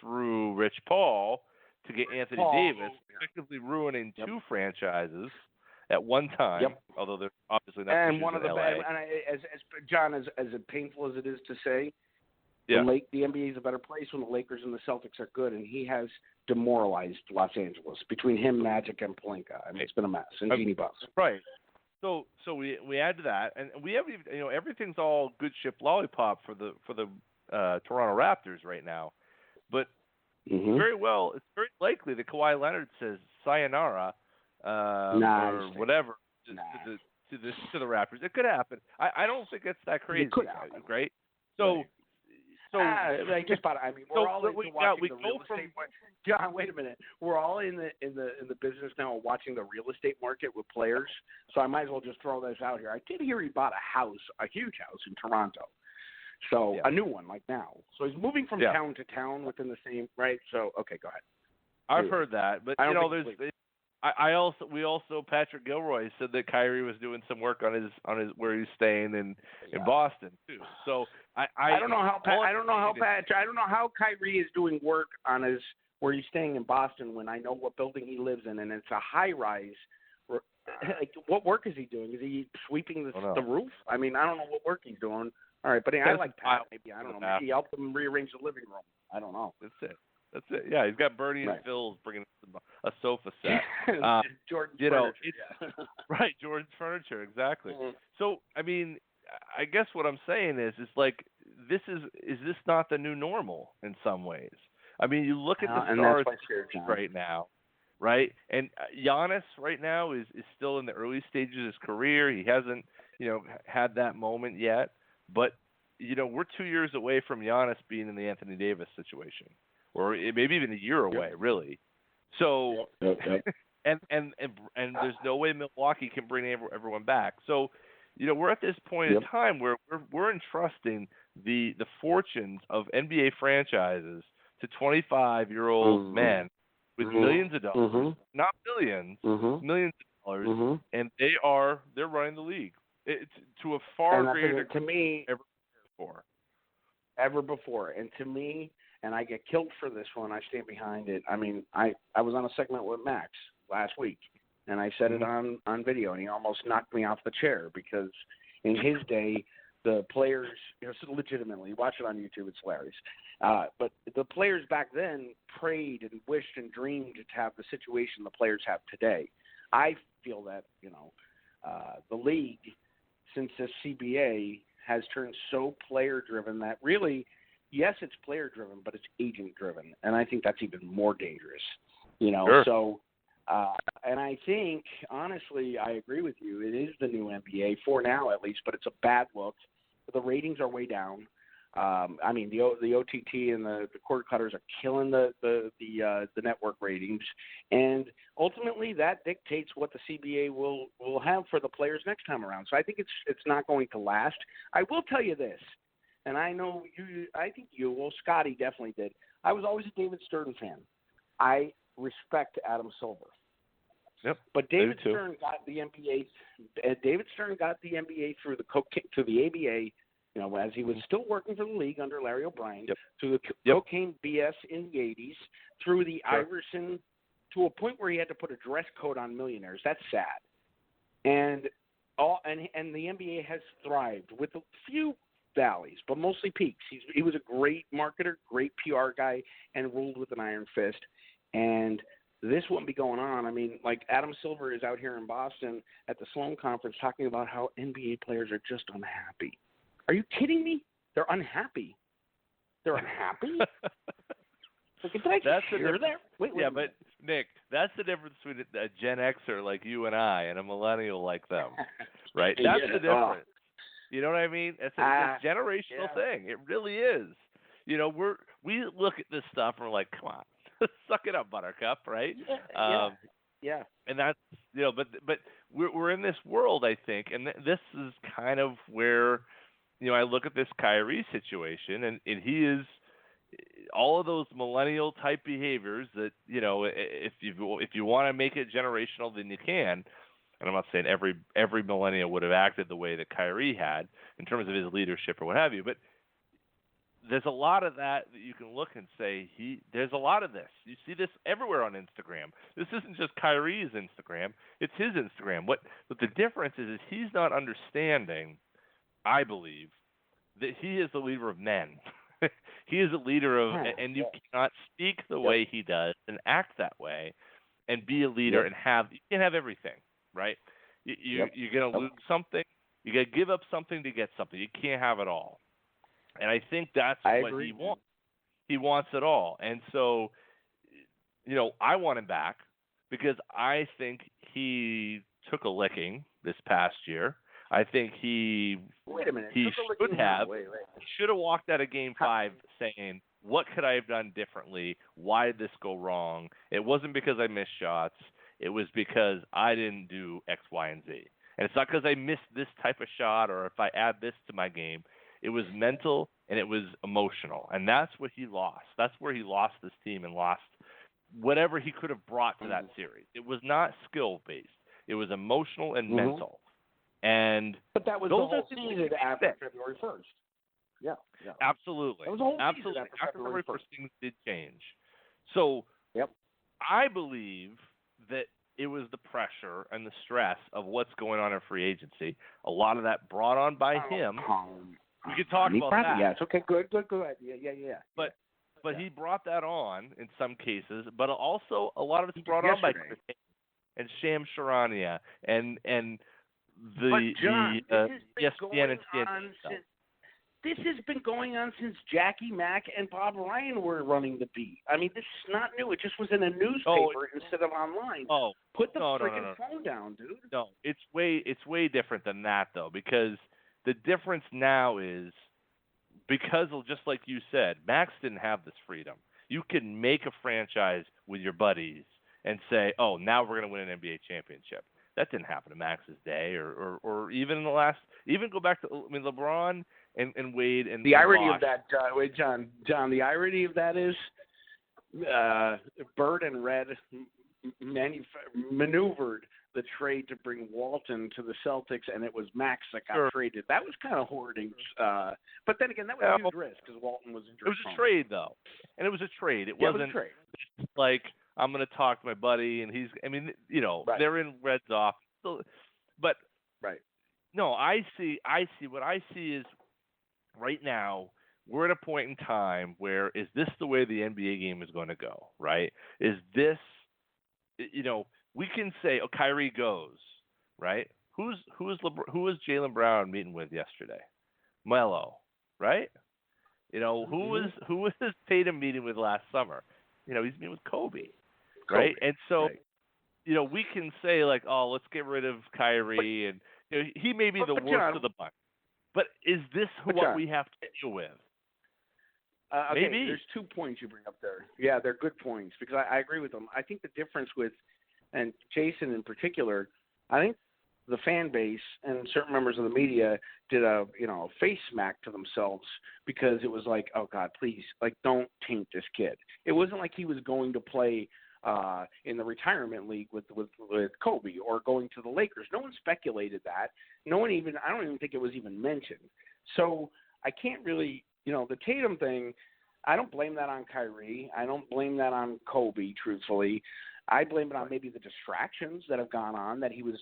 through Rich Paul to get Anthony Davis, effectively ruining two franchises at one time. Although they're obviously not. And one of the bad. And as John, as painful as it is to say, the NBA is a better place when the Lakers and the Celtics are good, and he has demoralized Los Angeles between him, Magic, and Pelinka. I mean, it's been a mess. And Jeannie Buss. Right. So we add to that, and we haven't even, everything's all good ship lollipop for the Toronto Raptors right now, but. It's very likely that Kawhi Leonard says sayonara or whatever to the Raptors. It could happen. I don't think it's that crazy. It could happen, right? So just about. I mean, we're all into watching the real estate market. John, wait a minute. We're all in the business now of watching the real estate market with players. So I might as well just throw this out here. I did hear he bought a huge house in Toronto. So a new one, like now. So he's moving from town to town within the same, right? So okay, go ahead. I've heard that, but we also Patrick Gilroy said that Kyrie was doing some work on his where he's staying in Boston too. So I don't know how Kyrie is doing work on his where he's staying in Boston when I know what building he lives in, and it's a high rise. Like, what work is he doing? Is he sweeping the roof? I mean, I don't know what work he's doing. All right, but I like Pat. Maybe I don't know. Maybe he helped them rearrange the living room. I don't know. That's it. Yeah, he's got Bernie and Phil's bringing a sofa set. Jordan's furniture. Right, Jordan's furniture, exactly. So, I mean, I guess what I'm saying is like is this not the new normal in some ways? I mean, you look at the stars right now, right? And Giannis right now is still in the early stages of his career. He hasn't, had that moment yet. But, we're 2 years away from Giannis being in the Anthony Davis situation, or maybe even a year away, really. So, and there's no way Milwaukee can bring everyone back. So, we're at this point in time where we're entrusting the fortunes of NBA franchises to 25-year-old men with millions of dollars, not billions, millions of dollars, and they're running the league. It's to a far greater to me ever before. And to me, and I get killed for this one, I stand behind it. I mean, I was on a segment with Max last week, and I said it on video, and he almost knocked me off the chair because in his day, the players, legitimately, watch it on YouTube, it's hilarious. But the players back then prayed and wished and dreamed to have the situation the players have today. I feel that, the league, since the CBA, has turned so player-driven that really, yes, it's player-driven, but it's agent-driven. And I think that's even more dangerous, Sure. So, and I think, honestly, I agree with you. It is the new NBA, for now at least, but it's a bad look. The ratings are way down. The OTT and the cord cutters are killing the network ratings, and ultimately that dictates what the CBA will have for the players next time around. So I think it's not going to last. I will tell you this, and I know Scotty definitely did. I was always a David Stern fan. I respect Adam Silver. Yep. But David Stern got the NBA. David Stern got the NBA through the ABA. As he was still working for the league under Larry O'Brien, through the cocaine BS in the 80s, through the Iverson, to a point where he had to put a dress code on millionaires. That's sad. And the NBA has thrived with a few valleys, but mostly peaks. He was a great marketer, great PR guy, and ruled with an iron fist. And this wouldn't be going on. I mean, like Adam Silver is out here in Boston at the Sloan Conference talking about how NBA players are just unhappy. Are you kidding me? They're unhappy. They're unhappy? Did I just hear that? Wait, but Nick, that's the difference between a Gen Xer like you and I and a millennial like them, right? That's the difference. You know what I mean? It's a generational thing. It really is. We look at this stuff and we're like, come on, suck it up, Buttercup, right? Yeah. And that's but we're in this world, I think, and this is kind of where. I look at this Kyrie situation, and he is all of those millennial type behaviors that if you want to make it generational, then you can. And I'm not saying every millennial would have acted the way that Kyrie had in terms of his leadership or what have you, but there's a lot of that you can look and say there's a lot of this. You see this everywhere on Instagram. This isn't just Kyrie's Instagram; it's his Instagram. What the difference is he's not understanding. I believe that he is the leader of men. He is a leader of, and you cannot speak the way he does and act that way, and be a leader and you can't have everything, right? You're gonna lose something. You gotta give up something to get something. You can't have it all, and I think that's what he wants. He wants it all, and so I want him back because I think he took a licking this past year. I think he should have walked out of Game 5 saying, what could I have done differently? Why did this go wrong? It wasn't because I missed shots. It was because I didn't do X, Y, and Z. And it's not because I missed this type of shot or if I add this to my game. It was mental and it was emotional. And that's what he lost. That's where he lost this team and lost whatever he could have brought to that series. It was not skill-based. It was emotional and mental. But that was the whole season after February 1st. Yeah. Absolutely. That was the whole Absolutely. season After February 1st, things did change. So I believe that it was the pressure and the stress of what's going on in free agency. A lot of that brought on by him. We could talk about that. Yes. Okay. Good. Yeah. But he brought that on in some cases. But also a lot of it's brought on by Chris and Sham Charania and But John, ESPN and CNN stuff. This has been going on since Jackie Mack and Bob Ryan were running the beat. I mean, this is not new. It just was in a newspaper instead of online. Put the freaking phone down, dude. No, it's way different than that though, because the difference now is because of, just like you said, Max didn't have this freedom. You can make a franchise with your buddies and say, "Oh, now we're going to win an NBA championship." That didn't happen to Max's day, or even in the last. Even go back to LeBron and Wade and the irony Bosh. of that. John. The irony of that is, Bird and Red maneuvered the trade to bring Walton to the Celtics, and it was Max that got traded. That was kind of hoarding. But then again, that was a huge risk because Walton was injured. It was a trade, though, and it was a trade. It wasn't like I'm going to talk to my buddy, and he's. I mean, they're in Red's off, but No, I see. What I see is right now we're at a point in time where is this the way the NBA game is going to go? Right? Is this, we can say, oh, Kyrie goes, right? Who was Jaylen Brown meeting with yesterday? Melo, right? Who was Tatum meeting with last summer? He's meeting with Kobe, right? And so, we can say like, oh, let's get rid of Kyrie, and he may be the worst John, of the bunch. But is this what we have to deal with? Okay, Maybe. There's 2 points you bring up there. Yeah, they're good points because I agree with them. I think the difference with, and Jason in particular, I think the fan base and certain members of the media did a face smack to themselves because it was like, oh God, please, like, don't taint this kid. It wasn't like he was going to play in the retirement league with Kobe or going to the Lakers. No one speculated that. I don't even think it was even mentioned. So I can't really, the Tatum thing, I don't blame that on Kyrie. I don't blame that on Kobe, truthfully. I blame it on maybe the distractions that have gone on, that he was,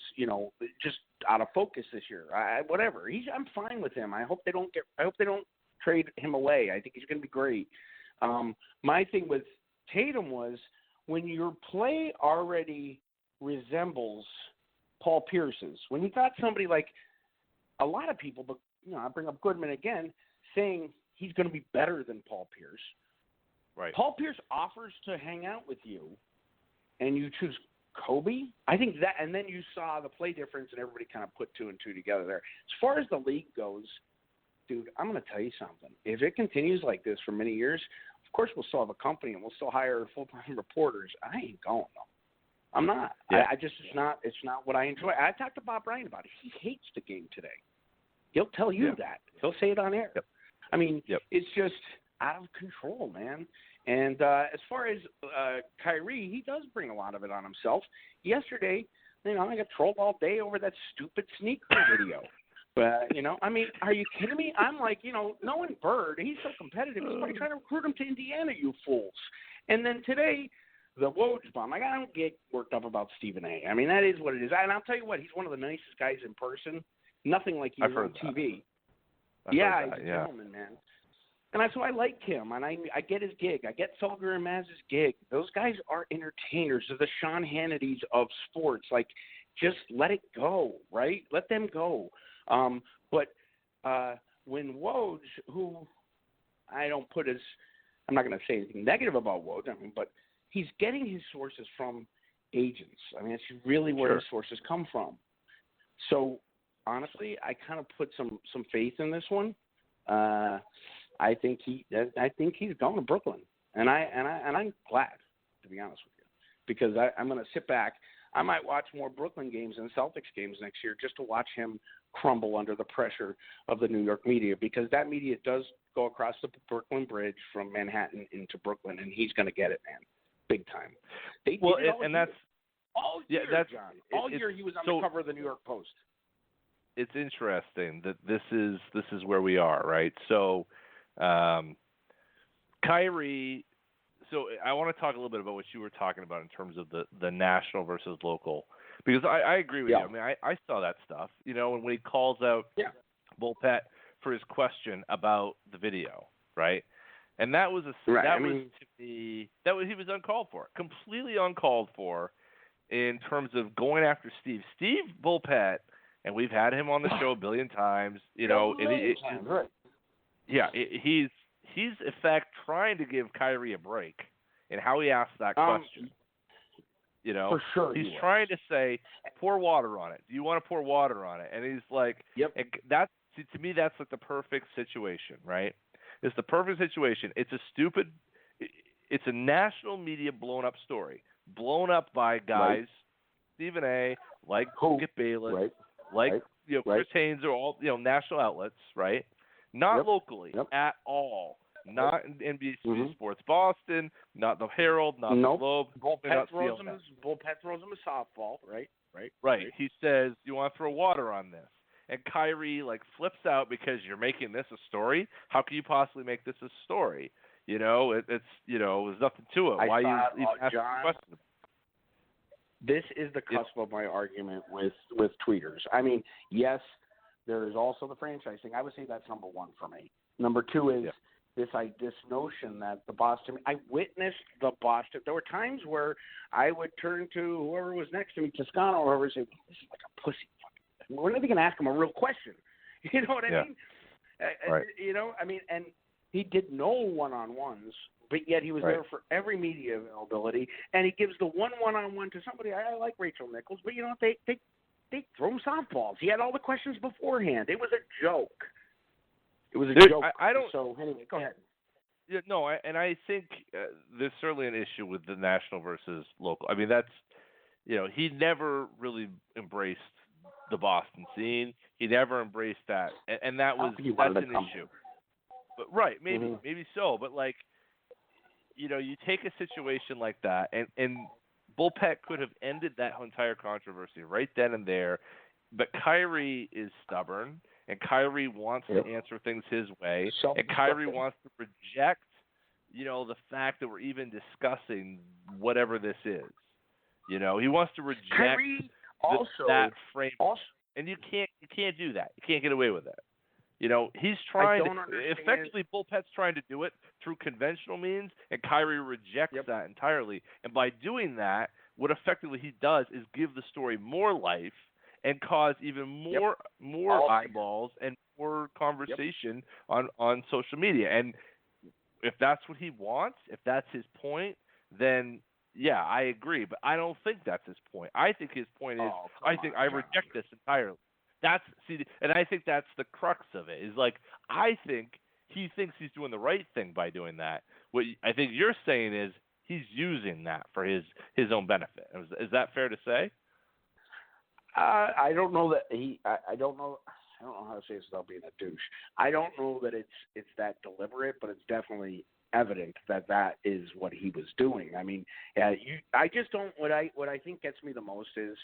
just out of focus this year. Whatever. I'm fine with him. I hope they don't trade him away. I think he's going to be great. My thing with Tatum was when your play already resembles Paul Pierce's, when you got somebody like a lot of people, but I bring up Goodman again, saying he's going to be better than Paul Pierce. Right. Paul Pierce offers to hang out with you, and you choose Kobe. I think that, and then you saw the play difference, and everybody kind of put 2 and 2 together there. As far as the league goes, dude, I'm going to tell you something. If it continues like this for many years, of course we'll still have a company and we'll still hire full-time reporters. I ain't going though. I'm not. Yeah. It's not what I enjoy. I talked to Bob Bryant about it. He hates the game today. He'll tell you that. He'll say it on air. Yep. I mean, It's just out of control, man. And as far as Kyrie, he does bring a lot of it on himself. Yesterday, I got trolled all day over that stupid sneaker video. But, I mean, are you kidding me? I'm like, knowing Bird, he's so competitive. He's probably trying to recruit him to Indiana, you fools. And then today, the Woj bomb. I don't get worked up about Stephen A. I mean, that is what it is. And I'll tell you what, he's one of the nicest guys in person. Nothing like he is on TV. He's a gentleman, man. And that's why I like him, and I get his gig. I get Felger and Maz's gig. Those guys are entertainers. They're the Sean Hannitys of sports. Like, just let it go, right? Let them go. But when Woj, who I don't put as – I'm not going to say anything negative about Woj, but he's getting his sources from agents. I mean, that's really where his sources come from. So, honestly, I kind of put some faith in this one. I think he's going to Brooklyn, and I'm glad, to be honest with you, because I'm going to sit back. I might watch more Brooklyn games than Celtics games next year just to watch him crumble under the pressure of the New York media, because that media does go across the Brooklyn Bridge from Manhattan into Brooklyn, and he's going to get it, man, big time. All year he was on the cover of the New York Post. It's interesting that this is where we are, right? So. Kyrie, so I want to talk a little bit about what you were talking about in terms of the national versus local, because I agree with you. I mean, I saw that stuff, when he calls out Bullpet for his question about the video, right? And that was he was uncalled for, completely uncalled for, in terms of going after Steve Bullpet, and we've had him on the show a billion times, Right. Yeah, he's in fact trying to give Kyrie a break in how he asks that question. For sure, he's trying to say, pour water on it. Do you want to pour water on it? And he's like, yep. To me, that's like the perfect situation, right? It's the perfect situation. It's a national media blown up story, blown up by guys, Stephen A., like Skip Bayless, Chris Haynes, are all national outlets, right? Not locally at all. Not in NBC Sports Boston, not the Herald, not the Globe. Bullpet throws him a softball, right? Right. He says, "You want to throw water on this?" And Kyrie flips out because you're making this a story. How can you possibly make this a story? It's there's nothing to it. Why you even asking questions? This is the cusp of my argument with tweeters. I mean, yes. There is also the franchise thing. I would say that's number one for me. Number two is this notion that the Boston – I witnessed the Boston – there were times where I would turn to whoever was next to me, Toscano or whoever, and say, this is like a pussy. We're not even going to ask him a real question. You know what I mean? Right. You know, I mean, and he did no one-on-ones, but yet he was there for every media availability, and he gives the one-on-one to somebody. I like Rachel Nichols, but, you know, they throw him softballs. He had all the questions beforehand. It was a joke. It was a joke. I don't. So anyway, go ahead. Yeah, no, I think there's certainly an issue with the national versus local. I mean, that's, you know, he never really embraced the Boston scene. He never embraced that, and that's an issue. But maybe so. But like, you know, you take a situation like that, and Bullpen could have ended that entire controversy right then and there. But Kyrie is stubborn, and Kyrie wants to answer things his way, and Kyrie wants to reject, you know, the fact that we're even discussing whatever this is. You know, he wants to reject that frame, and you can't do that. You can't get away with that. You know, he's trying to effectively. Bullpen's trying to do it through conventional means, and Kyrie rejects that entirely. And by doing that, what effectively he does is give the story more life and cause even more eyeballs and more conversation on social media. And if that's what he wants, if that's his point, then yeah, I agree. But I don't think that's his point. I think his point is, I reject this entirely. And I think that's the crux of it. Is like, I think he thinks he's doing the right thing by doing that. What I think you're saying is he's using that for his own benefit. Is that fair to say? I don't know that I don't know how to say this without being a douche. I don't know that it's that deliberate, but it's definitely evident that is what he was doing. I mean, I just don't. What I think gets me the most is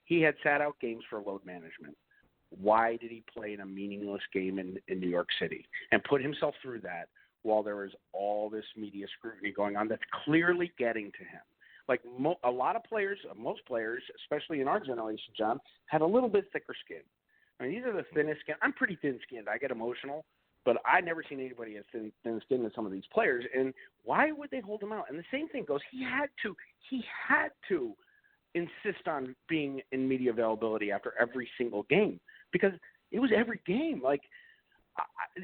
he had sat out games for load management. Why did he play in a meaningless game in New York City and put himself through that while there was all this media scrutiny going on that's clearly getting to him? Like a lot of players, most players, especially in our generation, John, had a little bit thicker skin. I mean, these are the thinnest skin. I'm pretty thin-skinned. I get emotional, but I've never seen anybody as thin skinned as some of these players. And why would they hold him out? And the same thing goes. He had to insist on being in media availability after every single game. Because it was every game. Like,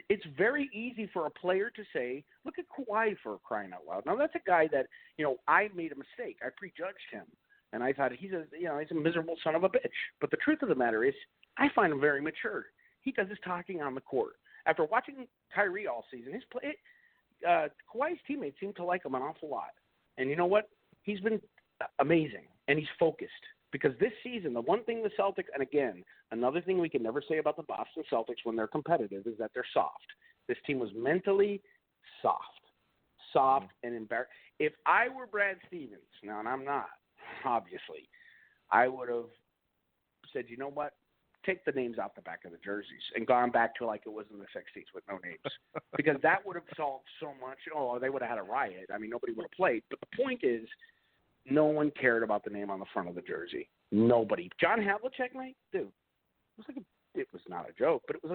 it's very easy for a player to say, look at Kawhi for crying out loud. Now, that's a guy that, you know, I made a mistake. I prejudged him. And I thought he's a miserable son of a bitch. But the truth of the matter is, I find him very mature. He does his talking on the court. After watching Kyrie all season, Kawhi's teammates seem to like him an awful lot. And you know what? He's been amazing, and he's focused. Because this season, the one thing the Celtics, and again, another thing we can never say about the Boston Celtics when they're competitive is that they're soft. This team was mentally soft and embarrassed. If I were Brad Stevens, now, and I'm not, obviously, I would have said, you know what, take the names off the back of the jerseys and gone back to like it was in the 60s with no names. Because that would have solved so much. Oh, they would have had a riot. I mean, nobody would have played. But the point is, no one cared about the name on the front of the jersey. Nobody. John Havlicek, mate, dude, it was not a joke, but it was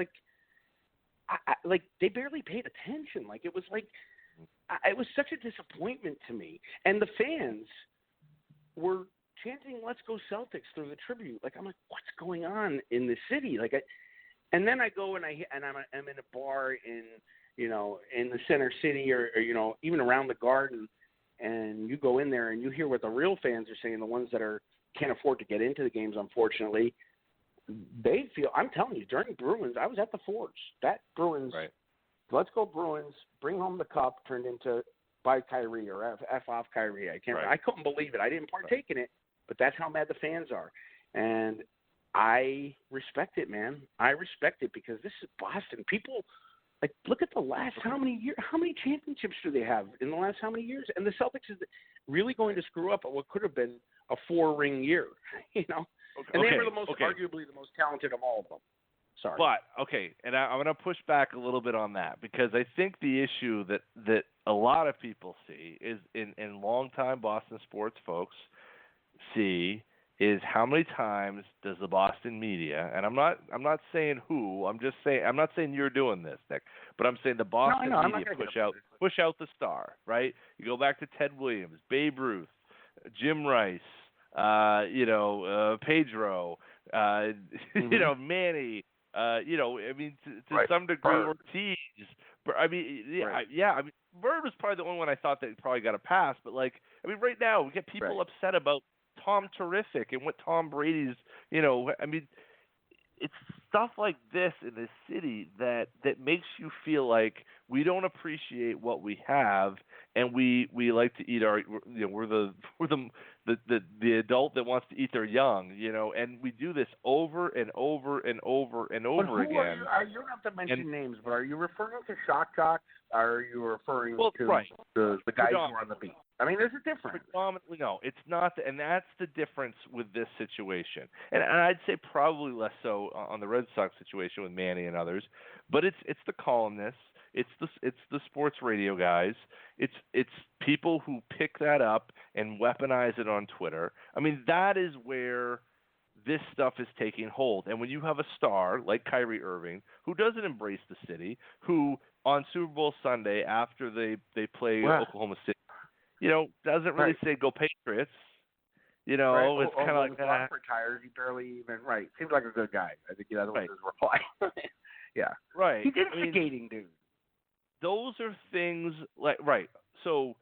like they barely paid attention. Like it was it was such a disappointment to me. And the fans were chanting "Let's go Celtics" through the tribute. Like I'm like, what's going on in the city? And then I go and I'm in a bar in the center city or even around the Garden. And you go in there and you hear what the real fans are saying, the ones that can't afford to get into the games, unfortunately. They feel, I'm telling you, during Bruins, I was at the Forge. That Bruins, Let's go Bruins, bring home the cup, turned into by Kyrie or F off Kyrie. I couldn't believe it. I didn't partake in it, but that's how mad the fans are. And I respect it, man. I respect it because this is Boston. People, like, look at the last how many championships do they have in the last how many years? And the Celtics is really going to screw up at what could have been a 4-ring year, And they were arguably the most talented of all of them. Sorry. But, and I'm going to push back a little bit on that because I think the issue that a lot of people see is in longtime Boston sports folks see is how many times does the Boston media, and I'm not saying who, I'm not saying you're doing this, Nick, but I'm saying the Boston media push out the star, right? You go back to Ted Williams, Babe Ruth, Jim Rice, Pedro, Manny, I mean, to some degree, Ortiz. But I mean, I mean, Bird was probably the only one I thought that probably got a pass. But right now we get people upset about Tom Terrific and what Tom Brady's, I mean, it's stuff like this in this city that makes you feel like we don't appreciate what we have, and we like to eat our, we're the adult that wants to eat their young, and we do this over and over and over and over again. You don't have to mention names, but are you referring to shock jocks? Are you referring to the guys who are on the beat? I mean, there's a difference. Predominantly, no, it's not, and that's the difference with this situation. And I'd say probably less so on the Red Sox situation with Manny and others, but it's the columnists, it's the sports radio guys, it's people who pick that up and weaponize it on Twitter. I mean, that is where this stuff is taking hold. And when you have a star like Kyrie Irving who doesn't embrace the city, who on Super Bowl Sunday after they play Oklahoma City, doesn't really say "Go Patriots." It's kind of like that. Retires, he barely even seems like a good guy. I think that was his reply. Yeah, right. He's instigating, dude. Those are things So,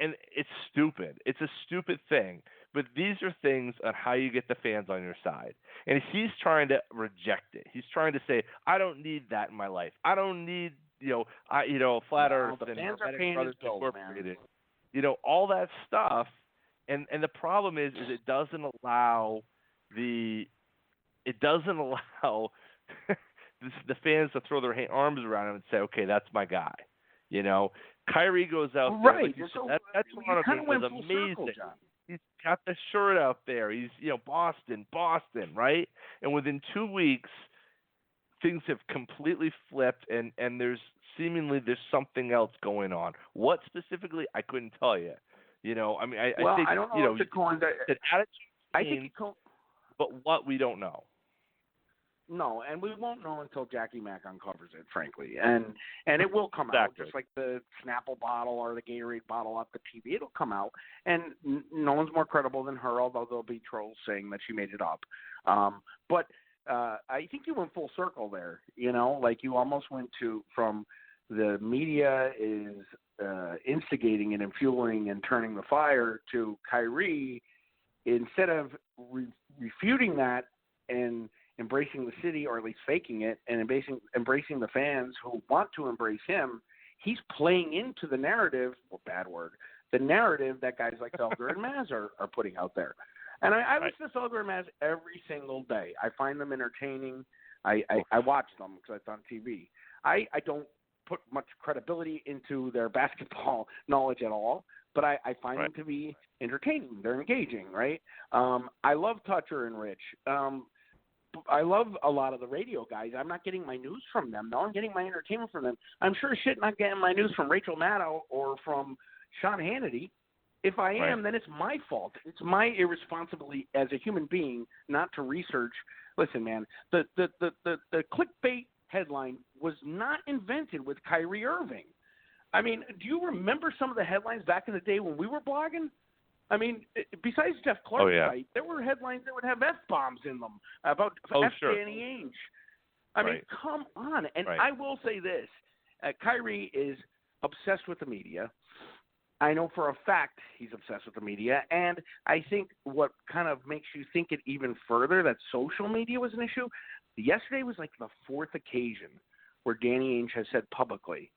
and it's stupid. It's a stupid thing. But these are things on how you get the fans on your side. And he's trying to reject it. He's trying to say, I don't need that in my life. I don't need, flat Earth the and fans are paying his bills, Incorporated. All that stuff. And the problem is it doesn't allow the fans to throw their arms around him and say, okay, that's my guy. Kyrie goes out there. Like that Toronto game was amazing. He's got the shirt out there. He's, Boston, right? And within 2 weeks, things have completely flipped, and there's something else going on. What specifically, I couldn't tell you. I think, I don't know if it's going to. The attitude changed, but what we don't know. No, and we won't know until Jackie Mack uncovers it, frankly. And it will come out, just like the Snapple bottle or the Gatorade bottle off the TV. It'll come out, and no one's more credible than her, although there'll be trolls saying that she made it up. But I think you went full circle there, like you almost went from the media is instigating and fueling and turning the fire to Kyrie, instead of refuting that and embracing the city, or at least faking it, and embracing the fans who want to embrace him. He's playing into the narrative, the narrative that guys like Felger and Maz are putting out there. And I listen to Felger and Maz every single day. I find them entertaining. I watch them because it's on TV. I don't put much credibility into their basketball knowledge at all, but I find them to be entertaining. They're engaging, right? I love Toucher and Rich. I love a lot of the radio guys. I'm not getting my news from them. No, I'm getting my entertainment from them. I'm sure as shit not getting my news from Rachel Maddow or from Sean Hannity. If I am, then it's my fault. It's my irresponsibility as a human being not to research. Listen, man, the clickbait headline was not invented with Kyrie Irving. I mean, do you remember some of the headlines back in the day when we were blogging? I mean, besides Jeff Clark's site, there were headlines that would have F-bombs in them about Danny Ainge. I mean, come on. And I will say this. Kyrie is obsessed with the media. I know for a fact he's obsessed with the media. And I think what kind of makes you think it even further that social media was an issue, yesterday was like the fourth occasion where Danny Ainge has said publicly,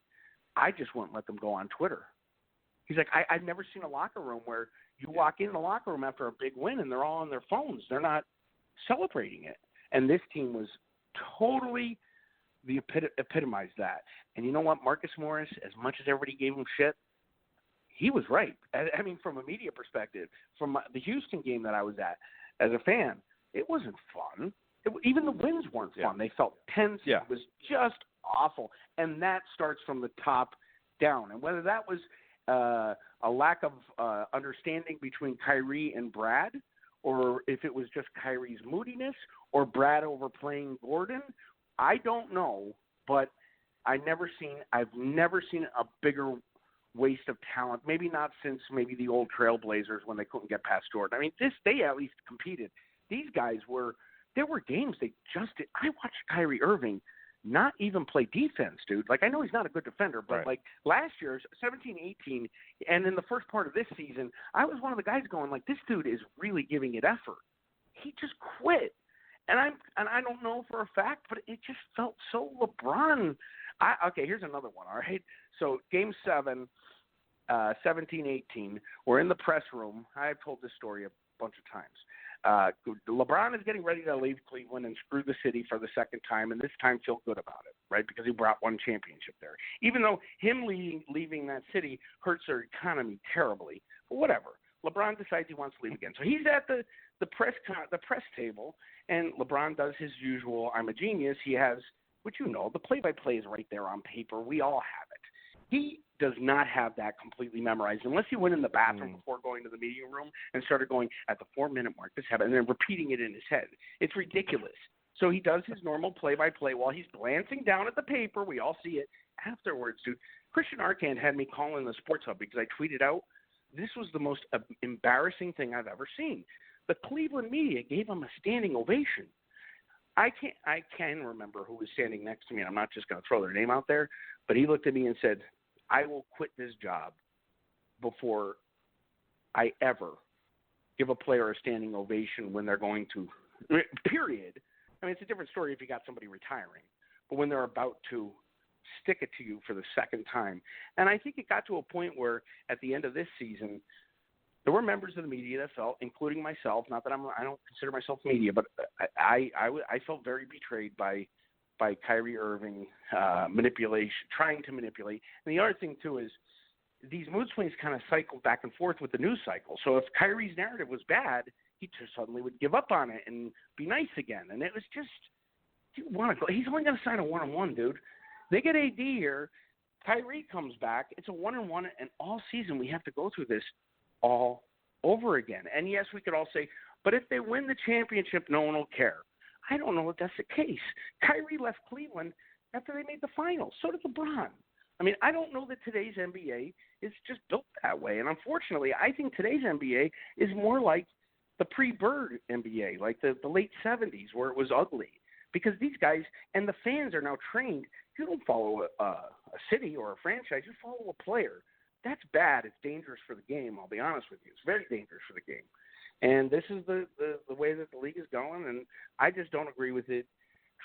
I just won't let them go on Twitter. He's like, I've never seen a locker room where you walk in the locker room after a big win and they're all on their phones. They're not celebrating it. And this team was totally epitomized that. And you know what? Marcus Morris, as much as everybody gave him shit, he was right. I mean, from a media perspective, from the Houston game that I was at, as a fan, it wasn't fun. Even the wins weren't fun. They felt tense. It was just awful. And that starts from the top down. And whether that was a lack of understanding between Kyrie and Brad, or if it was just Kyrie's moodiness or Brad overplaying Gordon. I don't know, but I've never seen a bigger waste of talent. Maybe not since maybe the old Trailblazers when they couldn't get past Jordan. I mean, they at least competed. These guys there were games they just did. I watched Kyrie Irving not even play defense, dude. Like, I know he's not a good defender, but like last year's 17-18, and in the first part of this season, I was one of the guys going like, this dude is really giving it effort. He just quit. And I don't know for a fact, but it just felt so LeBron. Okay, here's another one, all right? So Game 7, 17-18, we're in the press room. I've told this story a bunch of times. LeBron is getting ready to leave Cleveland and screw the city for the second time, and this time feel good about it, right? Because he brought one championship there. Even though him leaving that city hurts their economy terribly, but whatever. LeBron decides he wants to leave again. So he's at the press table, and LeBron does his usual, I'm a genius. He has, which the play-by-play is right there on paper. We all have it. He does not have that completely memorized unless he went in the bathroom before going to the meeting room and started going at the 4-minute mark, this happened, and then repeating it in his head. It's ridiculous. So he does his normal play-by-play while he's glancing down at the paper. We all see it afterwards, dude. Christian Arcand had me call in the Sports Hub because I tweeted out, this was the most embarrassing thing I've ever seen. The Cleveland media gave him a standing ovation. I can remember who was standing next to me, and I'm not just going to throw their name out there, but he looked at me and said, I will quit this job before I ever give a player a standing ovation when they're going to, period. I mean, it's a different story if you got somebody retiring, but when they're about to stick it to you for the second time. And I think it got to a point where at the end of this season, there were members of the media that felt, including myself, not that I don't consider myself media, but I felt very betrayed by Kyrie Irving manipulation, trying to manipulate. And the other thing, too, is these mood swings kind of cycled back and forth with the news cycle. So if Kyrie's narrative was bad, he just suddenly would give up on it and be nice again. And it was just, he's only going to sign a 1-on-1, dude. They get AD here. Kyrie comes back. It's a 1-on-1, and all season we have to go through this all over again. And yes, we could all say, but if they win the championship, no one will care. I don't know if that's the case. Kyrie left Cleveland after they made the finals. So did LeBron. I mean, I don't know that today's NBA is just built that way. And unfortunately, I think today's NBA is more like the pre-Bird NBA, like the late 70s where it was ugly. Because these guys and the fans are now trained. You don't follow a city or a franchise. You follow a player. That's bad. It's dangerous for the game, I'll be honest with you. It's very dangerous for the game. And this is the way that the league is going, and I just don't agree with it.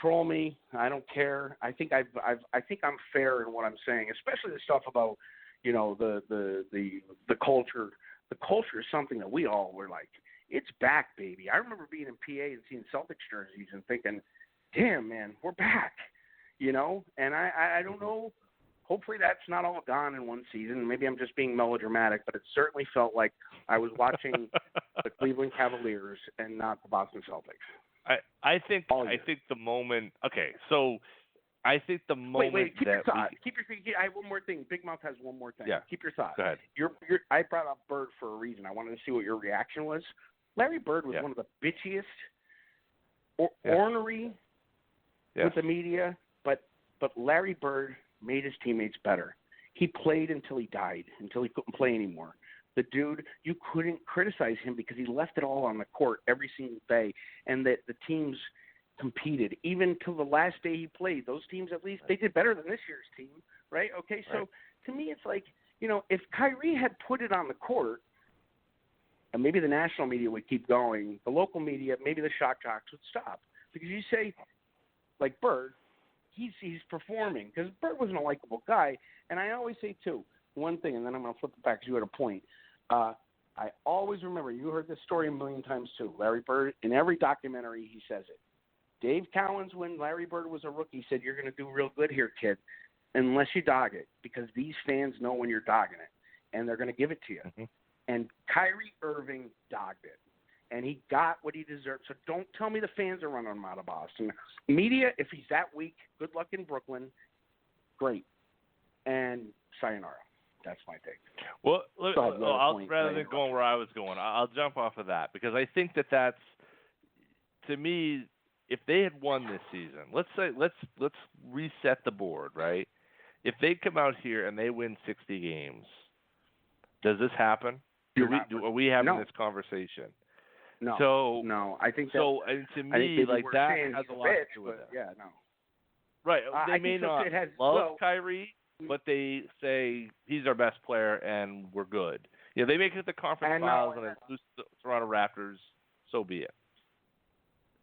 Troll me. I don't care. I think I'm fair in what I'm saying, especially the stuff about, the culture. The culture is something that we all were like, it's back, baby. I remember being in PA and seeing Celtics jerseys and thinking, damn, man, we're back, And I don't know. Hopefully that's not all gone in one season. Maybe I'm just being melodramatic, but it certainly felt like I was watching the Cleveland Cavaliers and not the Boston Celtics. I think the moment. Okay, so I think the moment. Wait. Keep your thought. I have one more thing. Big Mouth has one more thing. Yeah. Keep your thought. Go ahead. I brought up Bird for a reason. I wanted to see what your reaction was. Larry Bird was one of the bitchiest, ornery with the media, but Larry Bird made his teammates better. He played until he died, until he couldn't play anymore. The dude, you couldn't criticize him because he left it all on the court every single day, and that the teams competed. Even till the last day he played, those teams at least, they did better than this year's team, right? Okay, so to me it's like, if Kyrie had put it on the court, and maybe the national media would keep going, the local media, maybe the shock jocks would stop. Because you say, like Bird, he's performing, because Bird wasn't a likable guy. And I always say, too, one thing, and then I'm going to flip it back because you had a point. I always remember, you heard this story a million times, too. Larry Bird, in every documentary, he says it. Dave Cowens, when Larry Bird was a rookie, said, you're going to do real good here, kid, unless you dog it, because these fans know when you're dogging it, and they're going to give it to you. Mm-hmm. And Kyrie Irving dogged it. And he got what he deserved. So don't tell me the fans are running him out of Boston. Media, if he's that weak, good luck in Brooklyn. Great. And sayonara. That's my take. Well, look, Go ahead, rather than going where I was going, I'll jump off of that because I think that's, to me, if they had won this season, let's reset the board, right? If they come out here and they win 60 games, does this happen? Are we having this conversation? No. So no, I think so. And to me, like that has a lot to do with it. Yeah, no. Right. They may not love Kyrie, but they say he's our best player and we're good. Yeah, they make it to the conference finals and then lose to the Toronto Raptors. So be it.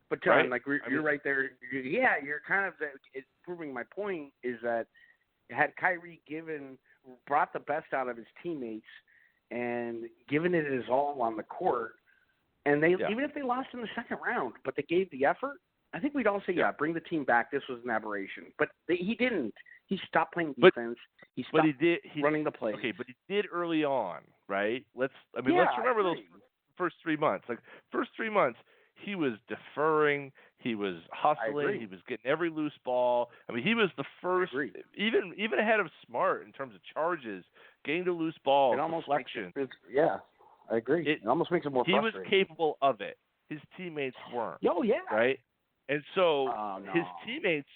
But John, like you're right there. Yeah, you're kind of it's proving my point is that had Kyrie brought the best out of his teammates and given it his all on the court, and they even if they lost in the second round, but they gave the effort, I think we'd all say, bring the team back. This was an aberration. But he didn't. He stopped playing defense. He stopped running the plays. Okay, but he did early on, right? Let's remember those first 3 months. Like first 3 months, he was deferring. He was hustling. He was getting every loose ball. I mean, he was the first, even ahead of Smart in terms of charges, getting to loose balls, deflection. I agree. It almost makes it more frustrating. He was capable of it. His teammates weren't. Oh, yeah. Right? And so his teammates,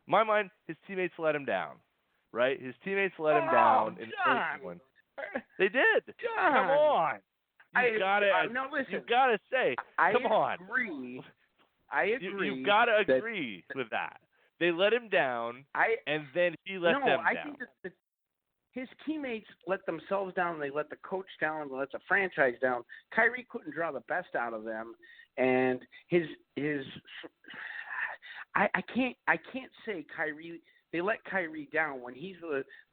my mind, his teammates let him down. Right? His teammates let him down in the first one. They did. John. Come on. You gotta say, come on. I agree. You've got to agree with that. They let him down, and then he let them down. I think that his teammates let themselves down. They let the coach down. They let the franchise down. Kyrie couldn't draw the best out of them, and I can't say Kyrie. They let Kyrie down when he's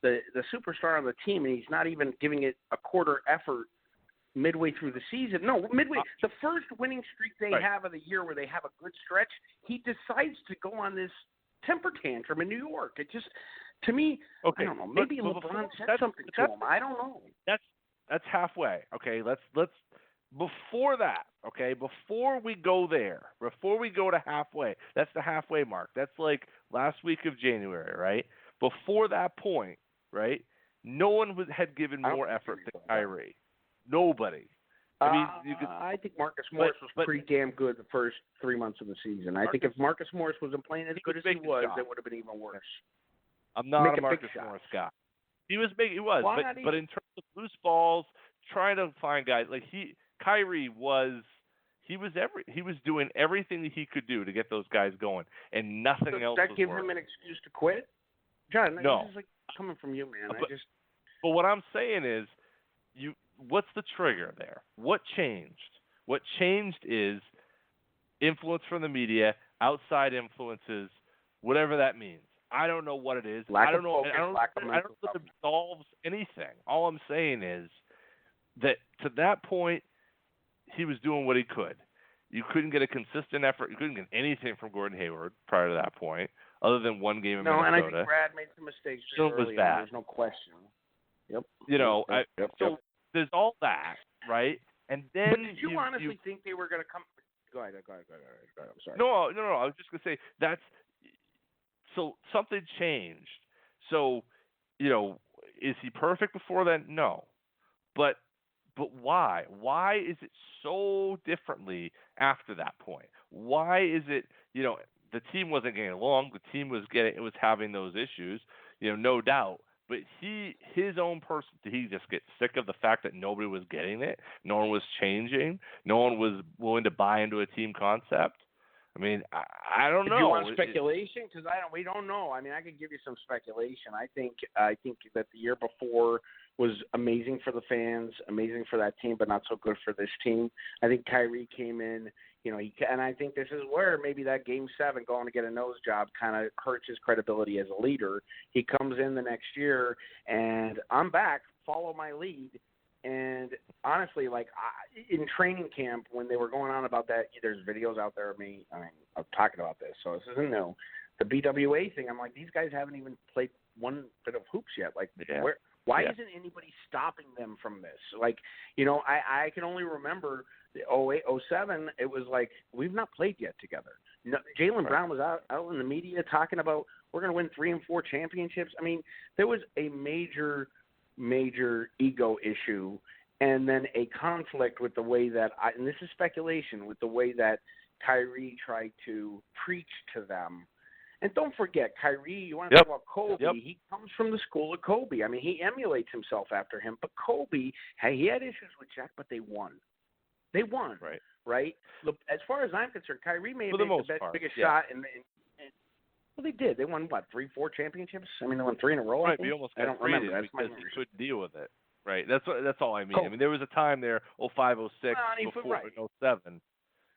the superstar on the team, and he's not even giving it a quarter effort. Midway through the season. No, the first winning streak they have of the year where they have a good stretch, he decides to go on this temper tantrum in New York. It just, to me, I don't know. Maybe LeBron said something to him. I don't know. That's halfway. Okay, let's before that. Okay, before we go there, before we go to halfway, that's the halfway mark. That's like last week of January, right? Before that point, right? No one had given more effort to Kyrie. Nobody. I mean, I think Marcus Morris was pretty damn good the first 3 months of the season. I think if Marcus Morris wasn't playing as good as he was, it would have been even worse. I'm not a Marcus Morris guy. He was big. He was, but in terms of loose balls, trying to find guys like Kyrie was. He was doing everything that he could do to get those guys going, and nothing else. Does that give him an excuse to quit, John? No. This is like coming from you, man. But what I'm saying is, what's the trigger there? What changed? What changed is influence from the media, outside influences, whatever that means. I don't know what it is. I don't know if it solves anything. All I'm saying is that to that point, he was doing what he could. You couldn't get a consistent effort. You couldn't get anything from Gordon Hayward prior to that point, other than one game in Minnesota. No, and I think Brad made some mistakes. Still was bad. There's no question. Yep. There's all that, right? And then did you honestly think they were going to come? Go ahead. I'm sorry. No. I was just going to say so something changed. So, is he perfect before then? No. But why? Why is it so differently after that point? Why is it, the team wasn't getting along. The team was having those issues, no doubt. But his own person, did he just get sick of the fact that nobody was getting it? No one was changing. No one was willing to buy into a team concept. I mean, I don't know. Do you want speculation? Because we don't know. I mean, I could give you some speculation. I think that the year before was amazing for the fans, amazing for that team, but not so good for this team. I think Kyrie came in. And I think this is where maybe that Game 7 going to get a nose job kind of hurts his credibility as a leader. He comes in the next year, and I'm back, follow my lead. And honestly, in training camp, when they were going on about that, there's videos out there of me. I'm talking about this, so this isn't new. The BWA thing, I'm like, these guys haven't even played one bit of hoops yet. Why isn't anybody stopping them from this? I can only remember the 08, 07, it was like, we've not played yet together. No, Jaylen Brown was out in the media talking about we're going to win 3 and 4 championships. I mean, there was a major ego issue, and then a conflict with the way that and this is speculation, with the way that Kyrie tried to preach to them. And don't forget, Kyrie, you want to talk about Kobe, he comes from the school of Kobe. I mean, he emulates himself after him. But Kobe, he had issues with Shaq, but they won. They won, right? Look, as far as I'm concerned, Kyrie may have made the biggest shot. Well, they did. They won, 3, 4 championships? I mean, they won 3 in a row, Right, we almost got traded because he couldn't deal with it. Right, that's all I mean. I mean, there was a time there, 05, 06, before 07.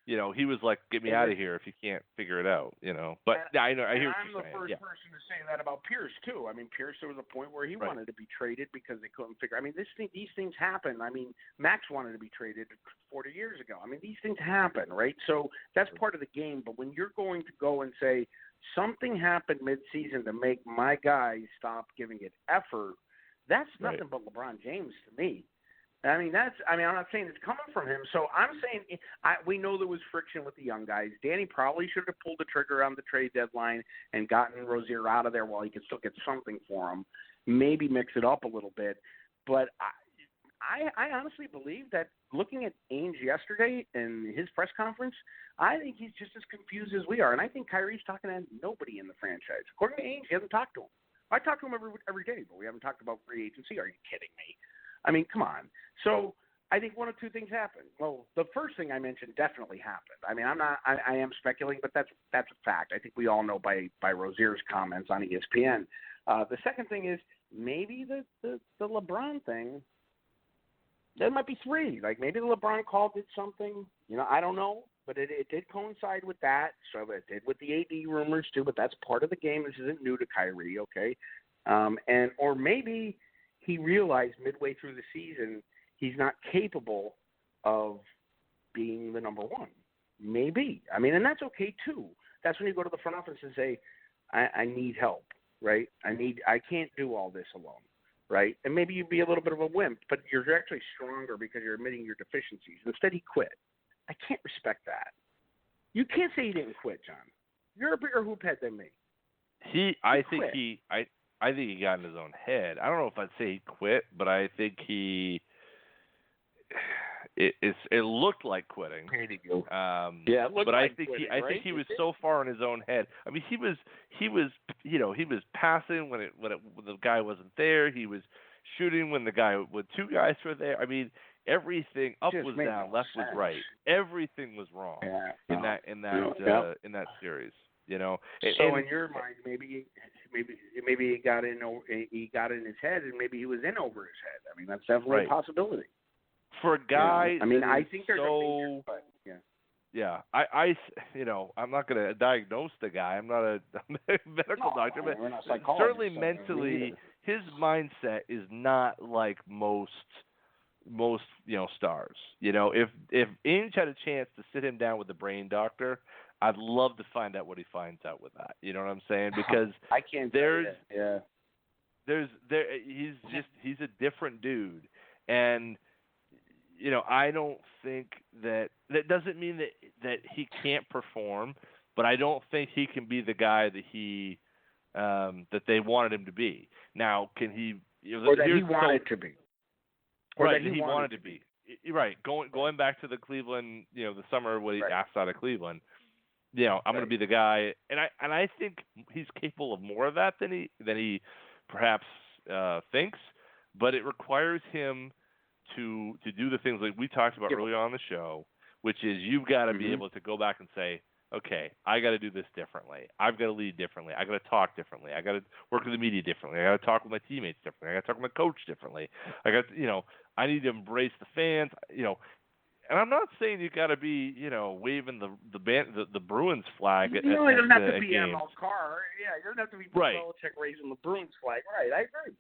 You know, he was like, "Get me out of here if you can't figure it out." You know, but I hear what you're saying. I'm the first person to say that about Pierce too. I mean, Pierce, there was a point where he wanted to be traded because they couldn't figure. I mean, these things happen. I mean, Max wanted to be traded 40 years ago. I mean, these things happen, right? So that's part of the game. But when you're going to go and say something happened mid-season to make my guys stop giving it effort, that's nothing but LeBron James to me. I mean, I'm not saying it's coming from him. So I'm saying we know there was friction with the young guys. Danny probably should have pulled the trigger on the trade deadline and gotten Rozier out of there while he could still get something for him. Maybe mix it up a little bit. But I honestly believe that looking at Ainge yesterday in his press conference, I think he's just as confused as we are. And I think Kyrie's talking to nobody in the franchise. According to Ainge, he hasn't talked to him. I talk to him every day, but we haven't talked about free agency. Are you kidding me? I mean, come on. So I think one of two things happened. Well, the first thing I mentioned definitely happened. I mean, I am speculating, but that's a fact. I think we all know by Rozier's comments on ESPN. The second thing is maybe the LeBron thing. There might be 3. Like maybe the LeBron call did something. You know, I don't know, but it did coincide with that. So it did with the AD rumors too. But that's part of the game. This isn't new to Kyrie, okay? Or maybe he realized midway through the season he's not capable of being the number 1. Maybe. I mean, and that's okay too. That's when you go to the front office and say, I need help, right? I can't do all this alone, right? And maybe you'd be a little bit of a wimp, but you're actually stronger because you're admitting your deficiencies. Instead, he quit. I can't respect that. You can't say he didn't quit, John. You're a bigger hoophead than me. I think he got in his own head. I don't know if I'd say he quit, but I think it looked like quitting. It looked but like I think quitting, I think he was so far in his own head. I mean, he was passing when the guy wasn't there. He was shooting when 2 guys were there. I mean, everything up was down, left was right. Everything was wrong in that series. You know. So in your mind, maybe he got in his head, and maybe he was in over his head. I mean, that's definitely a possibility. For a guy, I mean, I think there's a major, but yeah. I'm not going to diagnose the guy. I'm not a medical doctor, but certainly mentally, his mindset is not like most stars. You know, if Ainge had a chance to sit him down with the brain doctor, I'd love to find out what he finds out with that. You know what I'm saying? Because I can't. He's a different dude, and you know, I don't think that doesn't mean that he can't perform, but I don't think he can be the guy that that they wanted him to be. Now, can he? Or that he wanted to be. Or right, that he wanted to be. Right, going back to the Cleveland, the summer when he asked out of Cleveland. I'm going to be the guy, and I think he's capable of more of that than he perhaps thinks, but it requires him to do the things like we talked about earlier on the show, which is you've got to be able to go back and say, okay, I got to do this differently. I've got to lead differently. I got to talk differently. I got to work with the media differently. I got to talk with my teammates differently. I got to talk with my coach differently. I need to embrace the fans. And I'm not saying you got to be, waving the Bruins flag. It doesn't have to be ML Carr. Yeah, it doesn't have to be Belichick raising the Bruins flag. Right, I agree.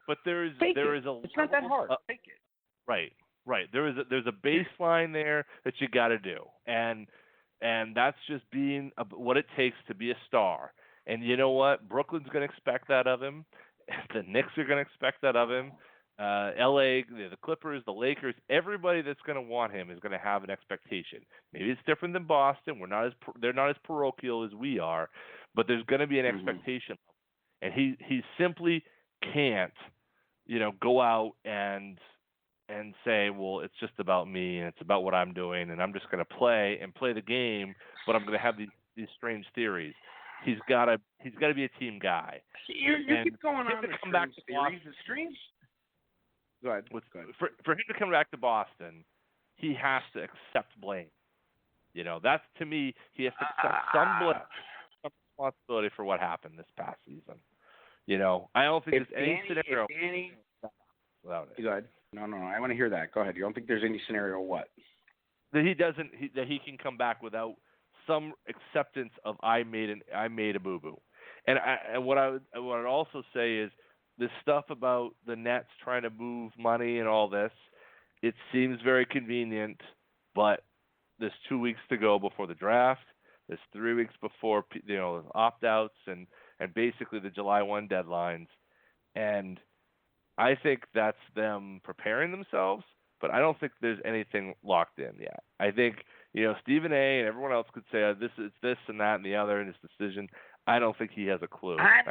But it's not that hard. Fake it. Right. There's a baseline there that you got to do, and that's just being what it takes to be a star. And you know what? Brooklyn's going to expect that of him. The Knicks are going to expect that of him. LA, the Clippers, the Lakers, everybody that's going to want him is going to have an expectation. Maybe it's different than Boston. They're not as parochial as we are, but there's going to be an expectation, and he simply can't, go out and say, well, it's just about me and it's about what I'm doing, and I'm just going to play the game, but I'm going to have these strange theories. He's got to be a team guy. You keep going on to the come back to theories. Boston, The strange. Go ahead. For him to come back to Boston, he has to accept blame. That's, to me, he has to accept some blame, some responsibility for what happened this past season. I don't think there's any scenario without it. Go ahead. No, I want to hear that. Go ahead. You don't think there's any scenario what? That he can come back without some acceptance of I made a boo-boo. And what I'd also say is, this stuff about the Nets trying to move money and all this, it seems very convenient, but there's 2 weeks to go before the draft. There's 3 weeks before opt-outs and basically the July 1 deadlines. And I think that's them preparing themselves, but I don't think there's anything locked in yet. I think, Stephen A. and everyone else could say, it's this and that and the other in his decision. I don't think he has a clue. I'm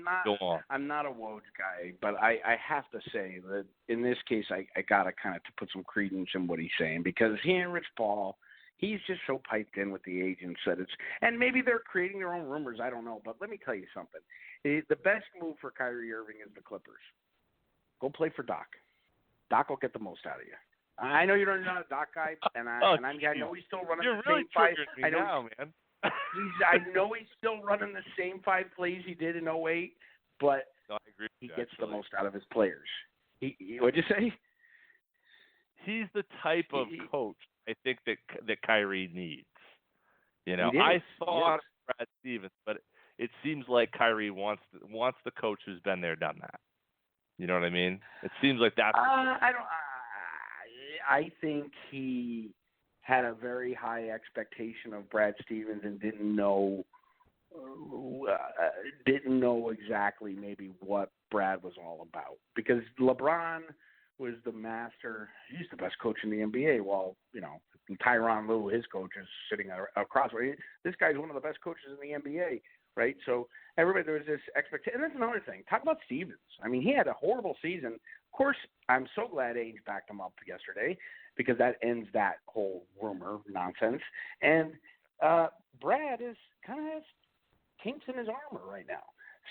not a Woj guy, but I have to say that in this case, I got to kind of put some credence in what he's saying, because he and Rich Paul, he's just so piped in with the agents that and maybe they're creating their own rumors. I don't know, but let me tell you something. The best move for Kyrie Irving is the Clippers. Go play for Doc. Doc will get the most out of you. I know you're not a Doc guy, and I know he's still running the same five. I know, man. I know he's still running the same 5 plays he did in 2008, but I agree he gets the most out of his players. What'd you say? He's the type of coach I think that Kyrie needs. I thought Brad Stevens, but it seems like Kyrie wants the coach who's been there, done that. You know what I mean? It seems like that's. I think he had a very high expectation of Brad Stevens and didn't know exactly maybe what Brad was all about, because LeBron was the master. He's the best coach in the NBA. Well, Tyronn Lue, his coach, is sitting across. This guy's one of the best coaches in the NBA, right? So everybody, there was this expectation. And that's another thing. Talk about Stevens. I mean, he had a horrible season. Of course, I'm so glad Ainge backed him up yesterday, because that ends that whole rumor nonsense. And Brad is kind of has kinks in his armor right now.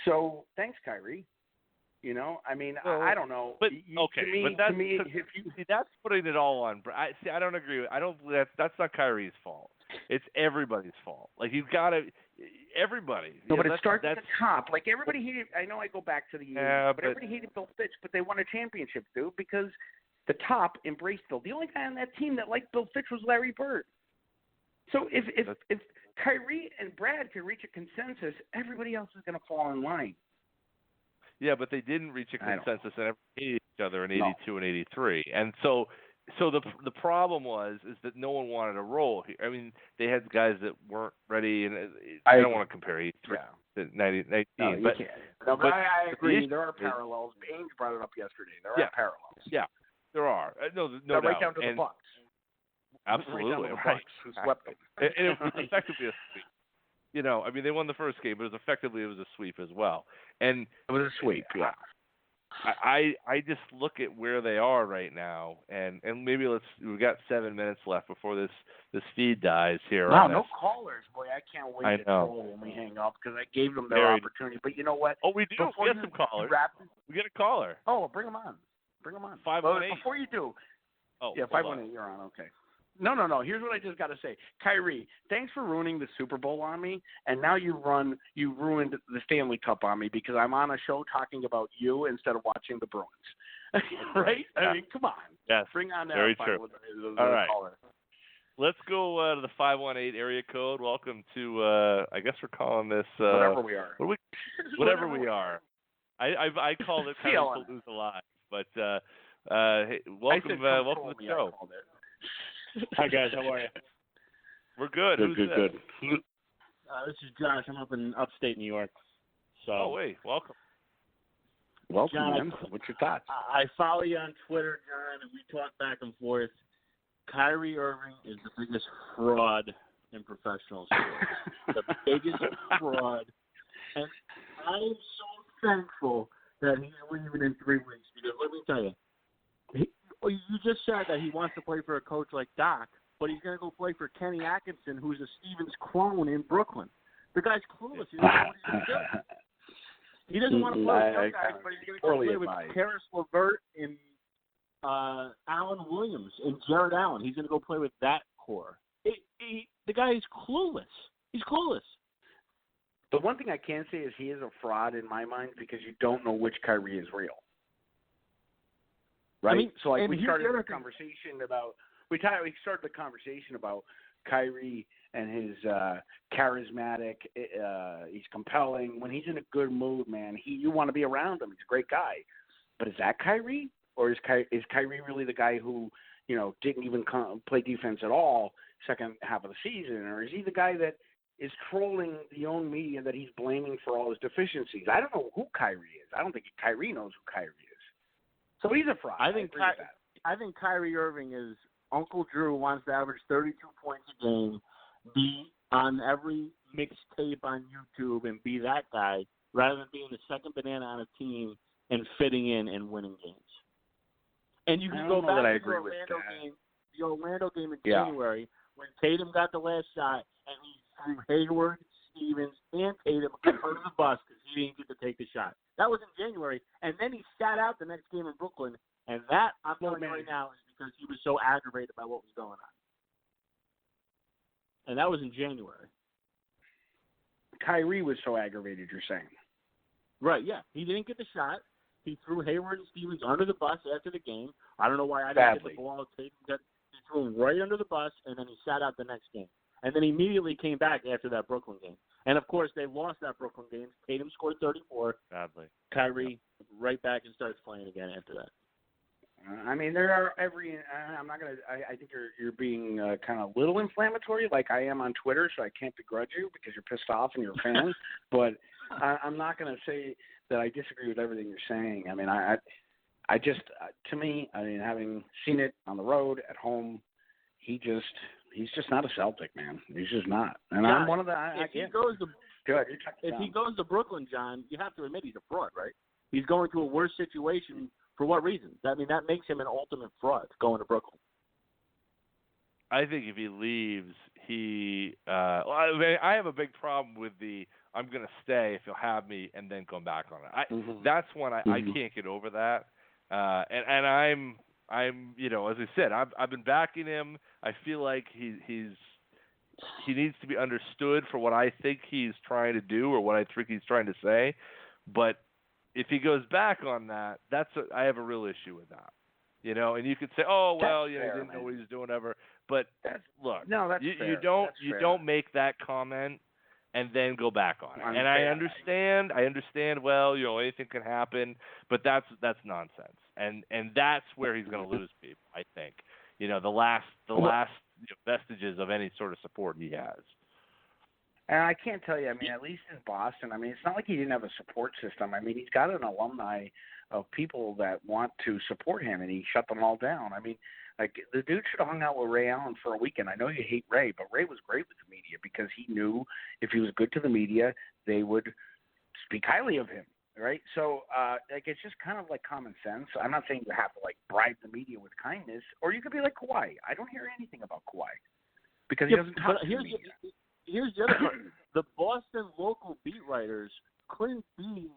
So thanks, Kyrie. I don't know. But to me, that's putting it all on. I don't agree. I don't. That's not Kyrie's fault. It's everybody's fault. Like, you've got to. Everybody. No, but it starts at the top. Like, everybody hated. I know I go back to the 80s, but everybody hated Bill Fitch, but they won a championship, dude, because the top embraced Bill. The only guy on that team that liked Bill Fitch was Larry Bird. So if Kyrie and Brad can reach a consensus, everybody else is going to fall in line. Yeah, but they didn't reach a consensus, and everybody hated each other in '82 and '83, and so the problem is that no one wanted a role here. I mean, they had guys that weren't ready, and I don't want to compare '83 to 19. No, you can't. No, but I agree. There are parallels. Ainge brought it up yesterday. There are parallels. Yeah, there are. No right doubt. Down to the Bucks. Absolutely, right. Who swept them. And it was effectively a sweep. They won the first game, but it was a sweep as well. And it was a sweep, yeah. I just look at where they are right now, and maybe we've got 7 minutes left before this feed dies here. Wow, no callers, boy! I can't wait to troll when we hang up, because I gave them their opportunity. But you know what? Oh, we do. We have some callers. We get a caller. Oh, bring them on. 518. Before you do. Oh, yeah, 518. You're on. Okay. No. Here's what I just got to say. Kyrie, thanks for ruining the Super Bowl on me, and now you ruined the Stanley Cup on me, because I'm on a show talking about you instead of watching the Bruins. Right? Yeah. I mean, come on. Yes. Bring on that. Very true. All right. Caller. Let's go to the 518 area code. Welcome to, I guess we're calling this... whatever we are. Whatever we are. I called it kind of to lose alive, but hey, welcome to the show. Hi, guys. How are you? We're good. Who's this? Good. This is Josh. I'm up in upstate New York. So. Oh, wait. Welcome. Welcome, John, man. What's your thoughts? I follow you on Twitter, John, and we talk back and forth. Kyrie Irving is the biggest fraud in professional sports. The biggest fraud. And I am so thankful that he's leaving in 3 weeks because let me tell you, you just said that he wants to play for a coach like Doc, but he's going to go play for Kenny Atkinson, who's a Stevens clone in Brooklyn. The guy's clueless. He doesn't know what he's going to do. He doesn't want to play with young guys, but he's going to go play with Karis LeVert and Allen Williams and Jared Allen. He's going to go play with that core. The guy is clueless. He's clueless. The one thing I can say is he is a fraud in my mind because you don't know which Kyrie is real. Right? I mean, so like we started the conversation about Kyrie and his charismatic, he's compelling. When he's in a good mood, man, you want to be around him. He's a great guy. But is that Kyrie? Or is Kyrie really the guy who, didn't even play defense at all second half of the season? Or is he the guy that is trolling the own media that he's blaming for all his deficiencies? I don't know who Kyrie is. I don't think Kyrie knows who Kyrie is. So he's a fraud. I think Kyrie Irving is Uncle Drew wants to average 32 points a game, be on every mixtape on YouTube and be that guy rather than being the second banana on a team and fitting in and winning games. And you can go back to the Orlando game in January when Tatum got the last shot and he threw Hayward, Stevens, and Tatum under the bus because he didn't get to take the shot. That was in January, and then he sat out the next game in Brooklyn, and that, I'm telling you right now, is because he was so aggravated by what was going on. And that was in January. Kyrie was so aggravated, you're saying? Right, yeah. He didn't get the shot. He threw Hayward and Stevens under the bus after the game. I don't know why I didn't get the ball. He threw him right under the bus, and then he sat out the next game. And then he immediately came back after that Brooklyn game. And, of course, they lost that Brooklyn game. Tatum scored 34. Sadly. Kyrie right back and starts playing again after that. I mean, there are I'm not going to – I think you're being kind of a little inflammatory like I am on Twitter, so I can't begrudge you because you're pissed off and you're a fan. But I'm not going to say that I disagree with everything you're saying. I mean, I just to me, I mean, having seen it on the road, at home, he's just not a Celtic, man. He's just not. And John, I'm one of the – If he goes to Brooklyn, John, you have to admit he's a fraud, right? He's going to a worse situation. For what reason? I mean, that makes him an ultimate fraud going to Brooklyn. I think if he leaves, I have a big problem with I'm going to stay if you'll have me and then come back on it. That's when I can't get over that. And I'm as I said, I've been backing him. I feel like he needs to be understood for what I think he's trying to do or what I think he's trying to say. But if he goes back on that, I have a real issue with that. And you could say, oh well, he didn't know what he was doing ever. But look, you don't make that comment and then go back on it. And I understand. Well, anything can happen, but that's nonsense. And that's where he's going to lose people. I think. The last vestiges of any sort of support he has. And I can't tell you, I mean, at least in Boston, I mean, it's not like he didn't have a support system. I mean, he's got an alumni of people that want to support him, and he shut them all down. I mean, like, the dude should have hung out with Ray Allen for a weekend. I know you hate Ray, but Ray was great with the media because he knew if he was good to the media, they would speak highly of him, right? So, it's just kind of like common sense. I'm not saying you have to, bribe the media with kindness, or you could be like Kawhi. I don't hear anything about Kawhi because he doesn't talk to the media. Here's the other part. The Boston local beat writers couldn't be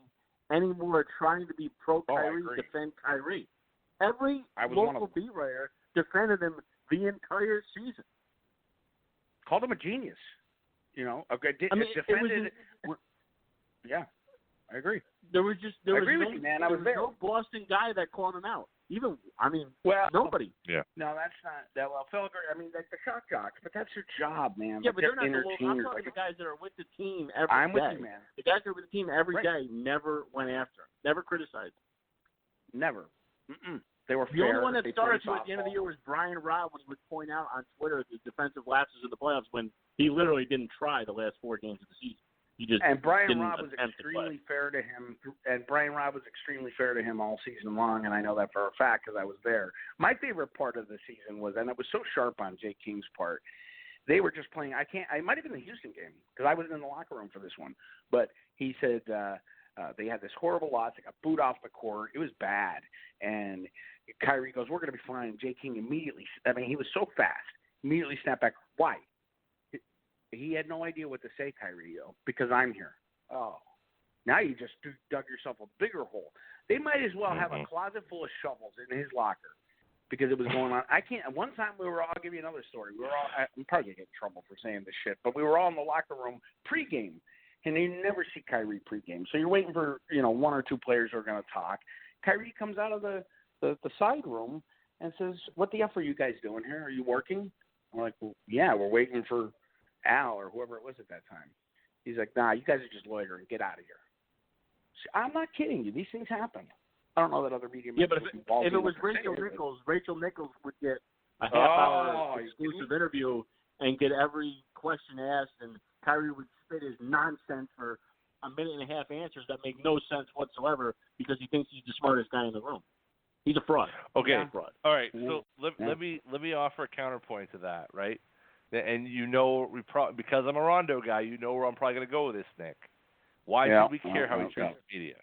any more trying to be pro-Kyrie, defend Kyrie. Every local beat writer defended him the entire season. Called him a genius. Defended. Yeah, I agree. There was no Boston guy that called him out. Nobody. Yeah. No, that's not that. Well, Felger, I mean, like the shot jocks, but that's your job, man. Yeah, but they're not the local. I'm talking the guys that are with the team every day. I'm with you, man. The guys that are with the team every day never went after him, never criticized him. Never. Mm-mm. They were fair. The only one that started to at the end of the year was Brian Robb when he would point out on Twitter the defensive lapses of the playoffs when he literally didn't try the last 4 games of the season. He just and Brian didn't Robb was attempt to play. extremely fair to him. And Brian Robb was extremely fair to him all season long, and I know that for a fact because I was there. My favorite part of the season was, and it was so sharp on Jake King's part, they were just playing. I might have been the Houston game because I was in the locker room for this one. But he said they had this horrible loss. They got booed off the court. It was bad. And Kyrie goes, "We're going to be fine." Jake King immediately. I mean, he was so fast. Immediately snapped back. Why? He had no idea what to say, Kyrie, because I'm here. Oh, now you just dug yourself a bigger hole. They might as well have a closet full of shovels in his locker because it was going on. I can't. One time we were all. I'll give you another story. We were all. I'm probably gonna get in trouble for saying this shit, but we were all in the locker room pregame, and you never see Kyrie pregame. So you're waiting for one or two players who are gonna talk. Kyrie comes out of the side room and says, "What the F are you guys doing here? Are you working?" I'm like, "Well, yeah, we're waiting for Al or whoever it was at that time." He's like, "Nah, you guys are just loitering. Get out of here." So, I'm not kidding you. These things happen. I don't know that other media. Yeah, but if it was Rachel Nichols would get a half-hour exclusive interview and get every question asked, and Kyrie would spit his nonsense for a minute and a half answers that make no sense whatsoever because he thinks he's the smartest guy in the room. He's a fraud. Okay. He's a fraud. All right. So let me offer a counterpoint to that, right? And because I'm a Rondo guy, where I'm probably going to go with this, Nick. Why should we care how he treats the media?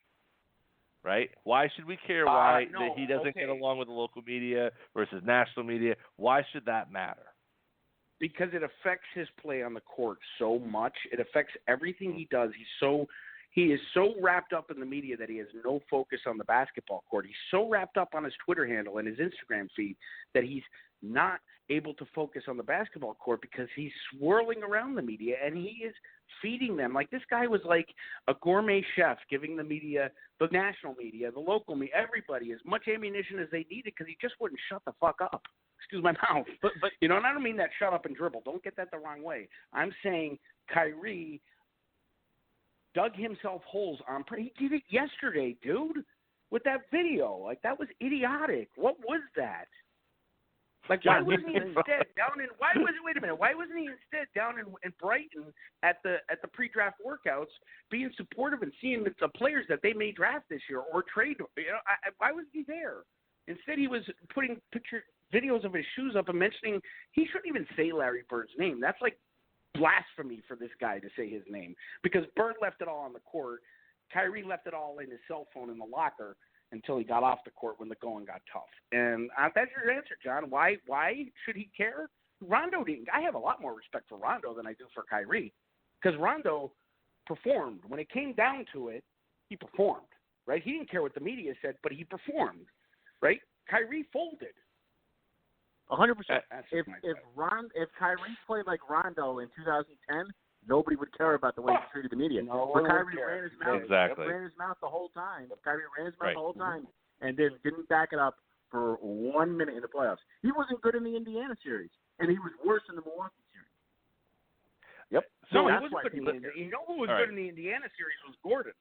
Right? Why should we care that he doesn't get along with the local media versus national media? Why should that matter? Because it affects his play on the court so much. It affects everything he does. He is so wrapped up in the media that he has no focus on the basketball court. He's so wrapped up on his Twitter handle and his Instagram feed that he's not able to focus on the basketball court because he's swirling around the media and he is feeding them. Like this guy was like a gourmet chef giving the media, the national media, the local media, everybody as much ammunition as they needed because he just wouldn't shut the fuck up. Excuse my mouth. But and I don't mean that shut up and dribble. Don't get that the wrong way. I'm saying Kyrie dug himself holes on. He did it yesterday, dude, with that video. Like that was idiotic. What was that? Like why wasn't he instead down in? Why wasn't he instead down in Brighton at the pre-draft workouts, being supportive and seeing the players that they may draft this year or trade? Why wasn't he there? Instead, he was putting videos of his shoes up and mentioning he shouldn't even say Larry Bird's name. That's like blasphemy for this guy to say his name because Bird left it all on the court. Kyrie left it all in his cell phone in the locker until he got off the court when the going got tough. And that's your answer, John. Why should he care? Rondo didn't. I have a lot more respect for Rondo than I do for Kyrie because Rondo performed. When it came down to it, he performed, right? He didn't care what the media said, but he performed, right? Kyrie folded. 100%. If Kyrie played like Rondo in 2010, nobody would care about the way he treated the media. But Kyrie ran his mouth. Exactly. Ran his mouth the whole time. Kyrie ran his mouth the whole time, and then didn't back it up for 1 minute in the playoffs. He wasn't good in the Indiana series, and he was worse in the Milwaukee series. Yep. So he wasn't good in the Indiana. You know who was good in the Indiana series was Gordon.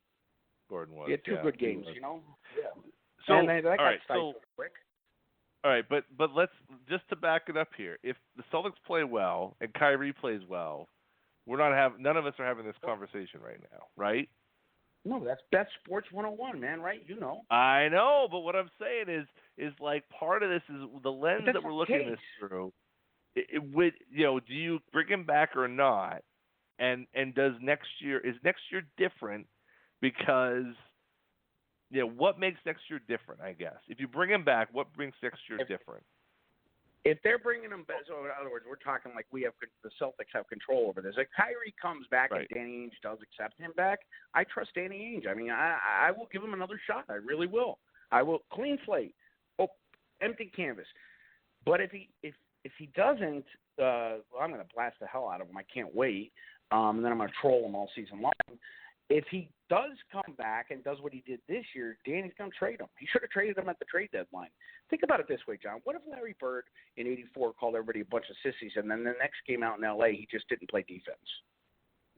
Gordon was. He had two good games, you know. Yeah. So and that got stifled quick. All right, but let's just to back it up here. If the Celtics play well and Kyrie plays well, none of us are having this conversation right now, right? No, that's sports 101, man, right? You know. I know, but what I'm saying is like part of this is the lens that we're looking at this through. Do you bring him back or not? And is next year different because what makes next year different, I guess? If you bring him back, what brings next year different? If they're bringing him back, so in other words, we're talking like the Celtics have control over this. If Kyrie comes back and Danny Ainge does accept him back, I trust Danny Ainge. I mean, I will give him another shot. I really will. I will clean slate, empty canvas. But if he doesn't, I'm going to blast the hell out of him. I can't wait. And then I'm going to troll him all season long. If he does come back and does what he did this year, Danny's going to trade him. He should have traded him at the trade deadline. Think about it this way, John. What if Larry Bird in '84 called everybody a bunch of sissies, and then the next game out in L.A., he just didn't play defense?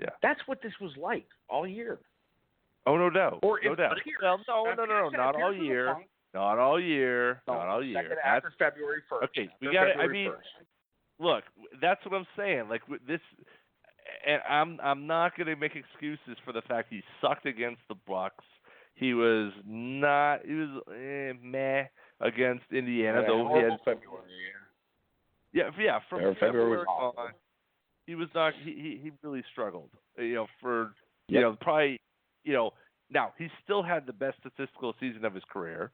Yeah. That's what this was like all year. Oh, no doubt. Or no doubt. Well, no, not all year. Not all year. Not all year. After February 1st. Okay, we got it. I mean, look, that's what I'm saying. Like this, I'm not going to make excuses for the fact he sucked against the Bucks. He was meh against Indiana, though he had February. From February on, he was not. He really struggled. Probably. Now he still had the best statistical season of his career,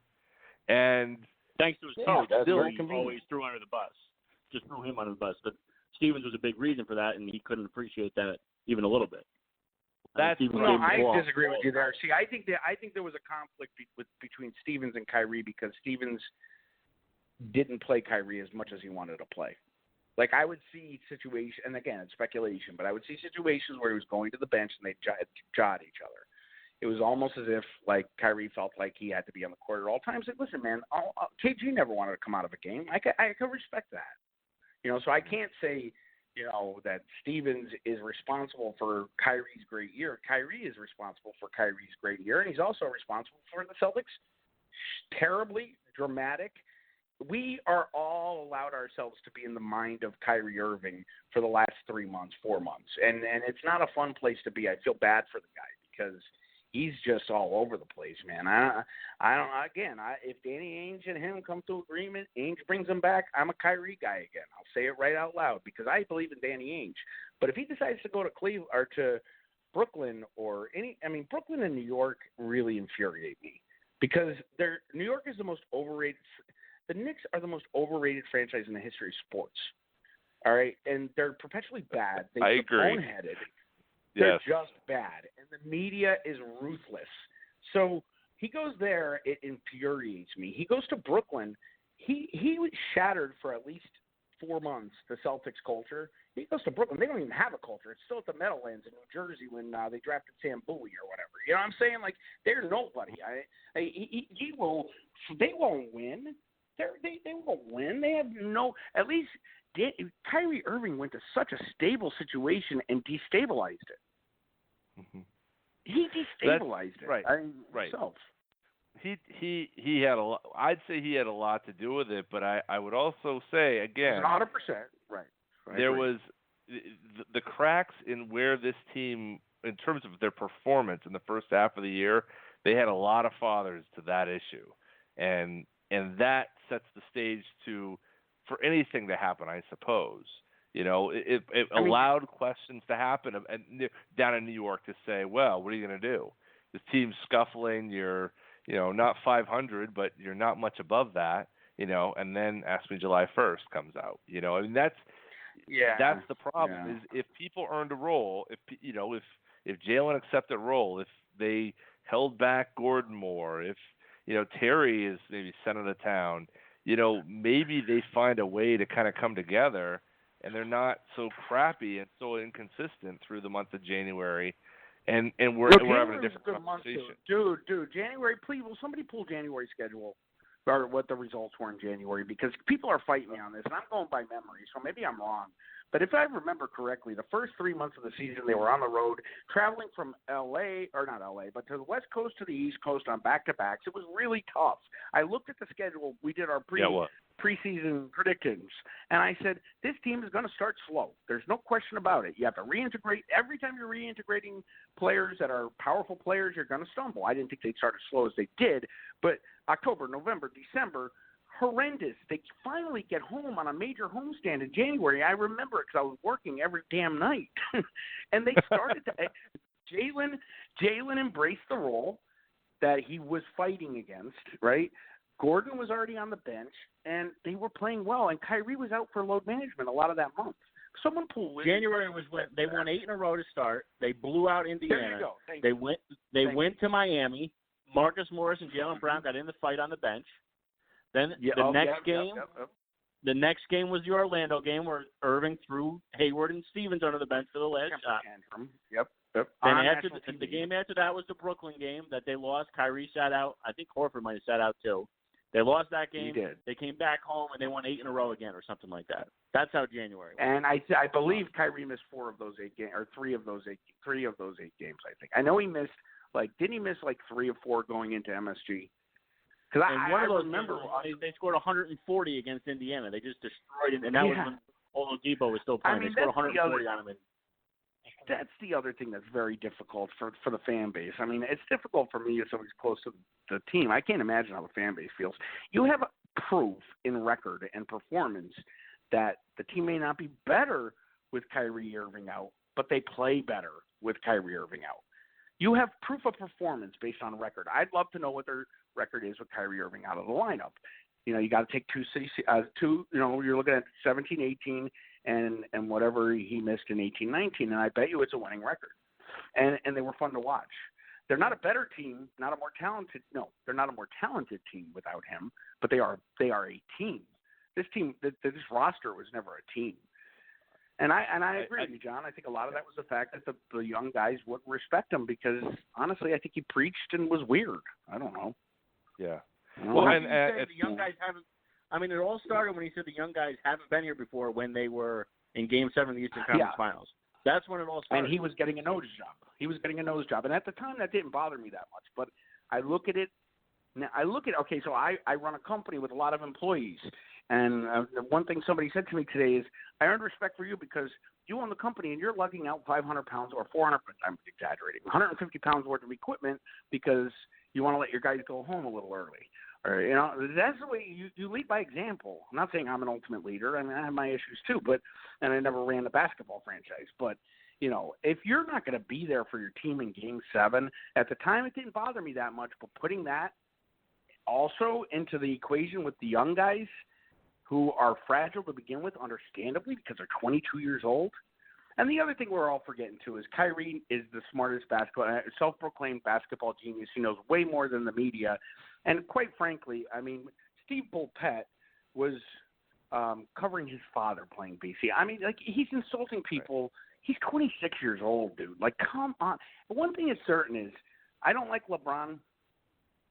and thanks to his coach, still he always threw under the bus. Just threw him under the bus, but Stevens was a big reason for that, and he couldn't appreciate that even a little bit. I disagree with you there. See, I think there was a conflict between Stevens and Kyrie because Stevens didn't play Kyrie as much as he wanted to play. Like I would see situations, and again, it's speculation, but I would see situations where he was going to the bench and they jawed each other. It was almost as if like Kyrie felt like he had to be on the court at all times. Like, listen, man, KG never wanted to come out of a game. I could respect that. So I can't say, that Stevens is responsible for Kyrie's great year. Kyrie is responsible for Kyrie's great year, and he's also responsible for the Celtics' terribly dramatic. We are all allowed ourselves to be in the mind of Kyrie Irving for the last 3 months, 4 months, and it's not a fun place to be. I feel bad for the guy because he's just all over the place, man. If Danny Ainge and him come to agreement, Ainge brings him back, I'm a Kyrie guy again. I'll say it right out loud because I believe in Danny Ainge. But if he decides to go to Cleveland or to Brooklyn Brooklyn and New York really infuriate me because New York is the most overrated. The Knicks are the most overrated franchise in the history of sports. All right, and they're perpetually bad. I agree. Boneheaded. They're just bad, and the media is ruthless. So he goes there, it infuriates me. He goes to Brooklyn. He was shattered for at least 4 months, the Celtics culture. He goes to Brooklyn. They don't even have a culture. It's still at the Meadowlands in New Jersey when they drafted Sam Bowie or whatever. You know what I'm saying? Like, they're nobody. They won't win. They won't win. They have no – at least Kyrie Irving went to such a stable situation and destabilized it. Mm-hmm. He destabilized it. Right. Himself. He had a lot. I'd say he had a lot to do with it, but I would also say again, 100%. Right. There was the cracks in where this team, in terms of their performance in the first half of the year, they had a lot of fathers to that issue, and that sets the stage for anything to happen, I suppose. It allowed questions to happen down in New York to say, well, what are you going to do? This team's scuffling. You're, not 500, but you're not much above that, and then Ask Me July 1st comes out. That's the problem is if people earned a role, if Jalen accepted a role, if they held back Gordon more, if, Terry is maybe sent out of town, maybe they find a way to kind of come together and they're not so crappy and so inconsistent through the month of January. And we're having a different conversation. Dude, January, please, will somebody pull January schedule or what the results were in January? Because people are fighting me on this, and I'm going by memory, so maybe I'm wrong. But if I remember correctly, the first 3 months of the season, they were on the road, traveling from but to the West Coast to the East Coast on back-to-backs. It was really tough. I looked at the schedule. We did our preseason predictions, and I said, this team is going to start slow. There's no question about it. You have to reintegrate. Every time you're reintegrating players that are powerful players, you're going to stumble. I didn't think they'd start as slow as they did, but October, November, December, horrendous. They finally get home on a major homestand in January. I remember it because I was working every damn night. And they started to – Jalen embraced the role that he was fighting against, right? Gordon was already on the bench, and they were playing well. And Kyrie was out for load management a lot of that month. Someone pulled January was when they won 8 in a row to start. They blew out Indiana. There you go. They went to Miami. Marcus Morris and Jaylen Brown got in the fight on the bench. Then the next game was the Orlando game where Irving threw Hayward and Stevens under the bench for the last shot. Yep. Then the game after that was the Brooklyn game that they lost. Kyrie sat out. I think Horford might have sat out too. They lost that game. He did. They came back home and they won 8 in a row again or something like that. That's how January was. And I believe Kyrie missed 4 of those 8 games, or 3 of those 8 games. I think. I know he missed didn't he miss 3 or 4 going into MSG? Because I remember they scored 140 against Indiana. They just destroyed it, and that was when Oladipo was still playing. They scored 140 on him. that's the other thing that's very difficult for the fan base. I mean, it's difficult for me as somebody who's close to the team. I can't imagine how the fan base feels. You have proof in record and performance that the team may not be better with Kyrie Irving out, but they play better with Kyrie Irving out. You have proof of performance based on record. I'd love to know what their record is with Kyrie Irving out of the lineup. You know, you got to take two. You know, you're looking at 17, 18, and whatever he missed in 18, 19, and I bet you it's a winning record. And they were fun to watch. They're not a better team, not a more talented. No, they're not a more talented team without him, but they are a team. This team, this roster was never a team. And I agree with you, John. I think a lot of that was the fact that the young guys wouldn't respect him because, honestly, I think he preached and was weird. I don't know. Yeah. Well, and the young guys haven't. I mean, it all started when he said the young guys haven't been here before when they were in Game 7 of the Eastern Conference Finals. That's when it all started. And he was getting a nose job. And at the time, that didn't bother me that much. But I look at it. Now, okay, so I run a company with a lot of employees. And the one thing somebody said to me today is, I earned respect for you because you own the company and you're lugging out 500 pounds or 400, I'm exaggerating, 150 pounds worth of equipment because you want to let your guys go home a little early. Or, you know, that's the way you lead by example. I'm not saying I'm an ultimate leader. I mean, I have my issues too, and I never ran a basketball franchise. But, you know, if you're not going to be there for your team in Game 7, at the time it didn't bother me that much, but putting that also into the equation with the young guys who are fragile to begin with, understandably, because they're 22 years old. And the other thing we're all forgetting, too, is Kyrie is the smartest self-proclaimed basketball genius. He knows way more than the media. And quite frankly, I mean, Steve Bulpett was covering his father playing BC. I mean, like, he's insulting people. He's 26 years old, dude. Like, come on. One thing is certain is I don't like LeBron.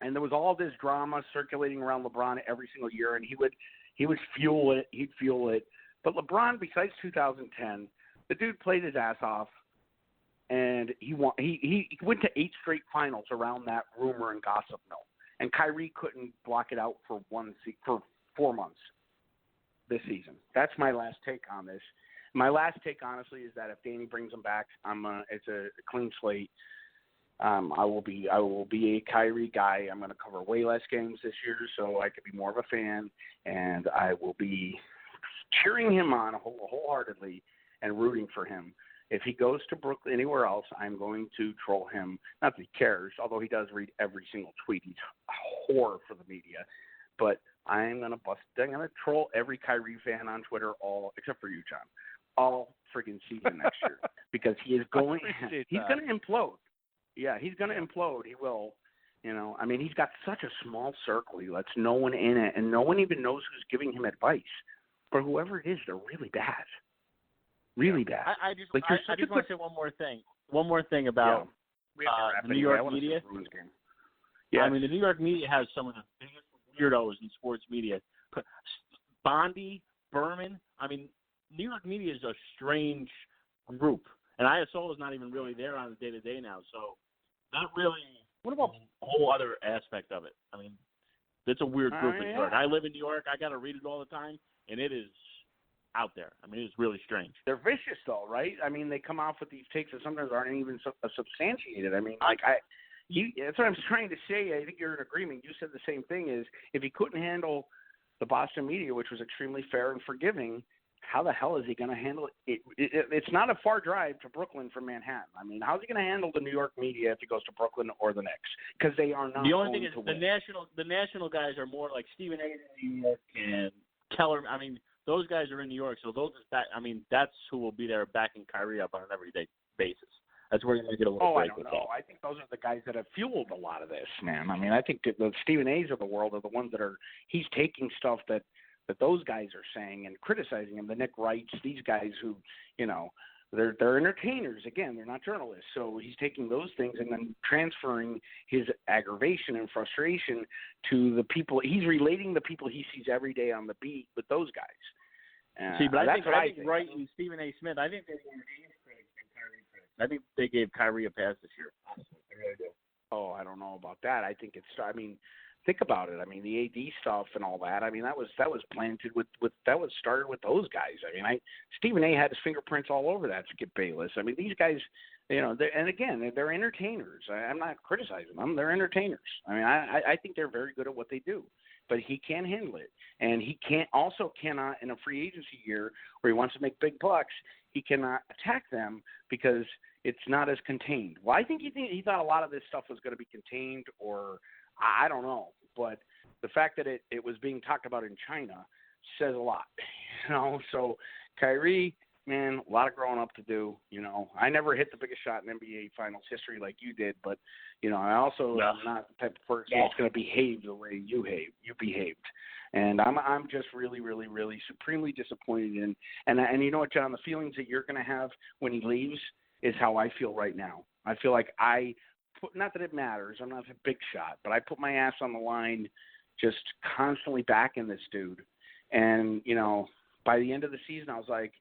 And there was all this drama circulating around LeBron every single year, and he would fuel it. He'd fuel it. But LeBron, besides 2010, the dude played his ass off, and he went to 8 straight finals around that rumor and gossip mill. And Kyrie couldn't block it out for 4 months this season. That's my last take on this. My last take, honestly, is that if Danny brings him back, it's a clean slate. I will be a Kyrie guy. I'm going to cover way less games this year, so I could be more of a fan, and I will be cheering him on wholeheartedly and rooting for him. If he goes to Brooklyn anywhere else, I'm going to troll him. Not that he cares, although he does read every single tweet. He's a whore for the media, but I'm going to troll every Kyrie fan on Twitter, except for you, John, all friggin' season next year, because he's going to implode. Yeah, he's going to implode. He will. You know, I mean, he's got such a small circle. He lets no one in it, and no one even knows who's giving him advice. But whoever it is, they're really bad. Really bad. I just want to say one more thing. One more thing about the New York media. Yeah. I mean, the New York media has some of the biggest weirdos in sports media. Bondi, Berman. I mean, New York media is a strange group. And ISO is not even really there on the day-to-day now. So not really. What about the whole other aspect of it? I mean, it's a weird group in New York. I live in New York. I got to read it all the time, and it is out there. I mean, it's really strange. They're vicious, though, right? I mean, they come off with these takes that sometimes aren't even substantiated. I mean, that's what I'm trying to say. I think you're in agreement. You said the same thing. Is if he couldn't handle the Boston media, which was extremely fair and forgiving, how the hell is he going to handle it? It's not a far drive to Brooklyn from Manhattan. I mean, how's he going to handle the New York media if he goes to Brooklyn or the Knicks? Because they are not. The only thing is the national guys are more like Stephen A. in New York and Keller. I mean, those guys are in New York, so that's who will be there backing Kyrie up on an everyday basis. That's where you're going to get a little break. I don't know. I think those are the guys that have fueled a lot of this, man. I mean, I think the Stephen A's of the world are the ones that are. He's taking stuff that those guys are saying and criticizing him. The Nick Wrights, these guys who, you know, they're entertainers. Again, they're not journalists. So he's taking those things and then transferring his aggravation and frustration to the people. He's relating the people he sees every day on the beat with those guys. But I think Wright and Stephen A. Smith, I think they gave Kyrie credit. I think they gave Kyrie a pass this year. Honestly, I really do. Oh, I don't know about that. I think think about it. I mean, the AD stuff and all that. I mean, that was planted with that was started with those guys. I mean, Stephen A. had his fingerprints all over that Skip Bayless. I mean, these guys, and again, they're entertainers. I'm not criticizing them. They're entertainers. I mean, I think they're very good at what they do. But he can't handle it, and he cannot in a free agency year where he wants to make big bucks. He cannot attack them because it's not as contained. Well, I think he thought a lot of this stuff was going to be contained, or I don't know. But the fact that it was being talked about in China says a lot, So Kyrie, man, a lot of growing up to do. I never hit the biggest shot in NBA Finals history like you did, but I also am not the type of person that's going to behave the way you behaved. And I'm just really, really, really supremely disappointed in. And you know what, John? The feelings that you're going to have when he leaves is how I feel right now. I feel like not that it matters. I'm not a big shot, but I put my ass on the line, just constantly backing this dude. And by the end of the season, I was like,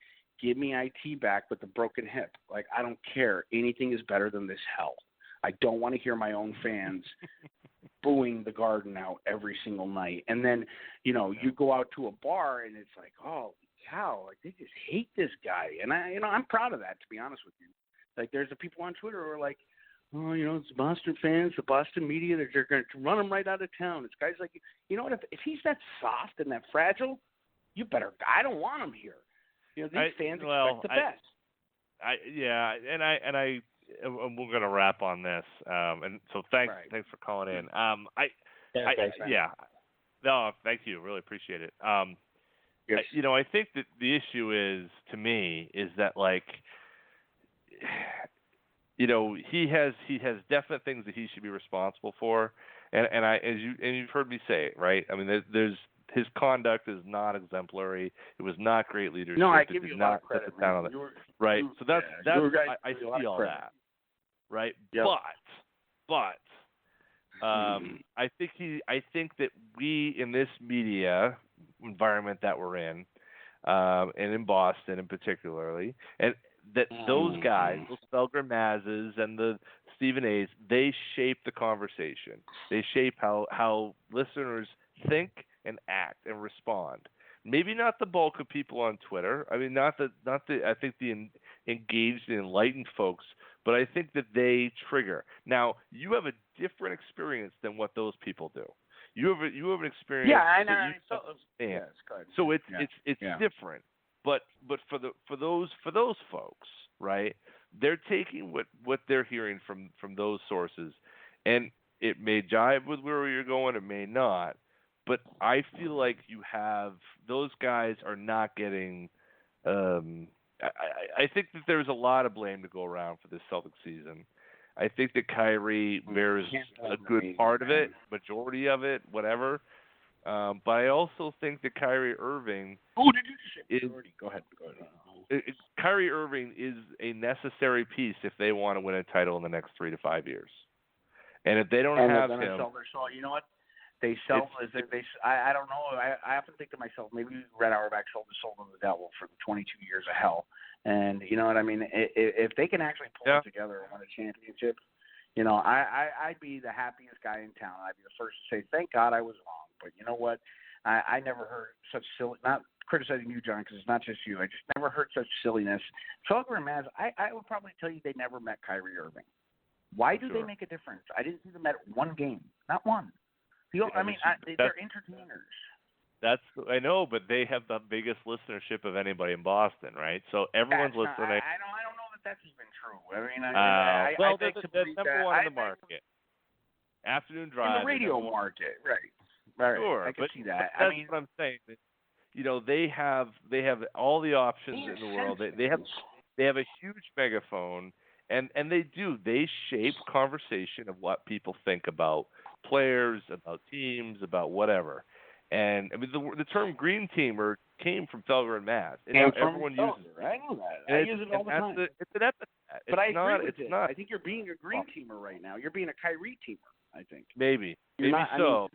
give me IT back with the broken hip. Like, I don't care. Anything is better than this hell. I don't want to hear my own fans booing the Garden out every single night. And then, you go out to a bar and it's like, oh, cow, like they just hate this guy. And I'm proud of that, to be honest with you. Like, there's the people on Twitter who are like, oh, it's the Boston fans, the Boston media, they're going to run him right out of town. It's guys like, you know what, if he's that soft and that fragile, I don't want him here. These fans expect the best. And we're gonna wrap on this. And so thanks for calling in. No, thank you. Really appreciate it. Yes. I think that the issue is, to me, is that like, he has definite things that he should be responsible for, and you've heard me say it, right? I mean, there's his conduct is not exemplary. It was not great leadership. No, I give you a lot of credit. Right. So that's I see all that. Right. Yep. But I think that we, in this media environment that we're in, and in Boston in particularly, and that those guys, those Felger Mazes and the Stephen A's, they shape the conversation. They shape how listeners think and act and respond. Maybe not the bulk of people on Twitter. I mean, not the. I think the engaged and enlightened folks, but I think that they trigger. Now, you have a different experience than what those people do. You have an experience. Yeah, I know. So it's different. But for those folks, right? They're taking what they're hearing from those sources, and it may jive with where you're going. It may not. But I feel like those guys are not getting. I think that there's a lot of blame to go around for this Celtics season. I think that Kyrie bears a good part of it, majority of it, whatever. But I also think that Kyrie Irving. Oh, did you just say majority? Go ahead. Kyrie Irving is a necessary piece if they want to win a title in the next 3 to 5 years. And if they don't have him, you know what? They sell. I don't know. I often think to myself, maybe Red Auerbach sold them the devil for the 22 years of hell. And you know what I mean? If they can actually pull it together and win a championship, I'd be the happiest guy in town. I'd be the first to say, thank God I was wrong. But you know what? I never heard such silly. Not criticizing you, John, because it's not just you. I just never heard such silliness. Felger and Maz, I would probably tell you they never met Kyrie Irving. Why do they make a difference? I didn't see them at one game. Not one. They're entertainers. I know, but they have the biggest listenership of anybody in Boston, right? So everyone's listening. I don't know that that's even true. I mean, I think they're number one in the market. Afternoon drive. In the radio market, right? Sure, I can see that. That's what I'm saying. They have all the options in the world. They have a huge megaphone, and they shape conversation of what people think about players, about teams, about whatever. And I mean, the term "green teamer" came from Felger and Maz. Everyone uses it. I know that. I use it all the time. It's an epithet. But I agree with it. I think you're being a green teamer right now. You're being a Kyrie teamer, I think. Maybe so.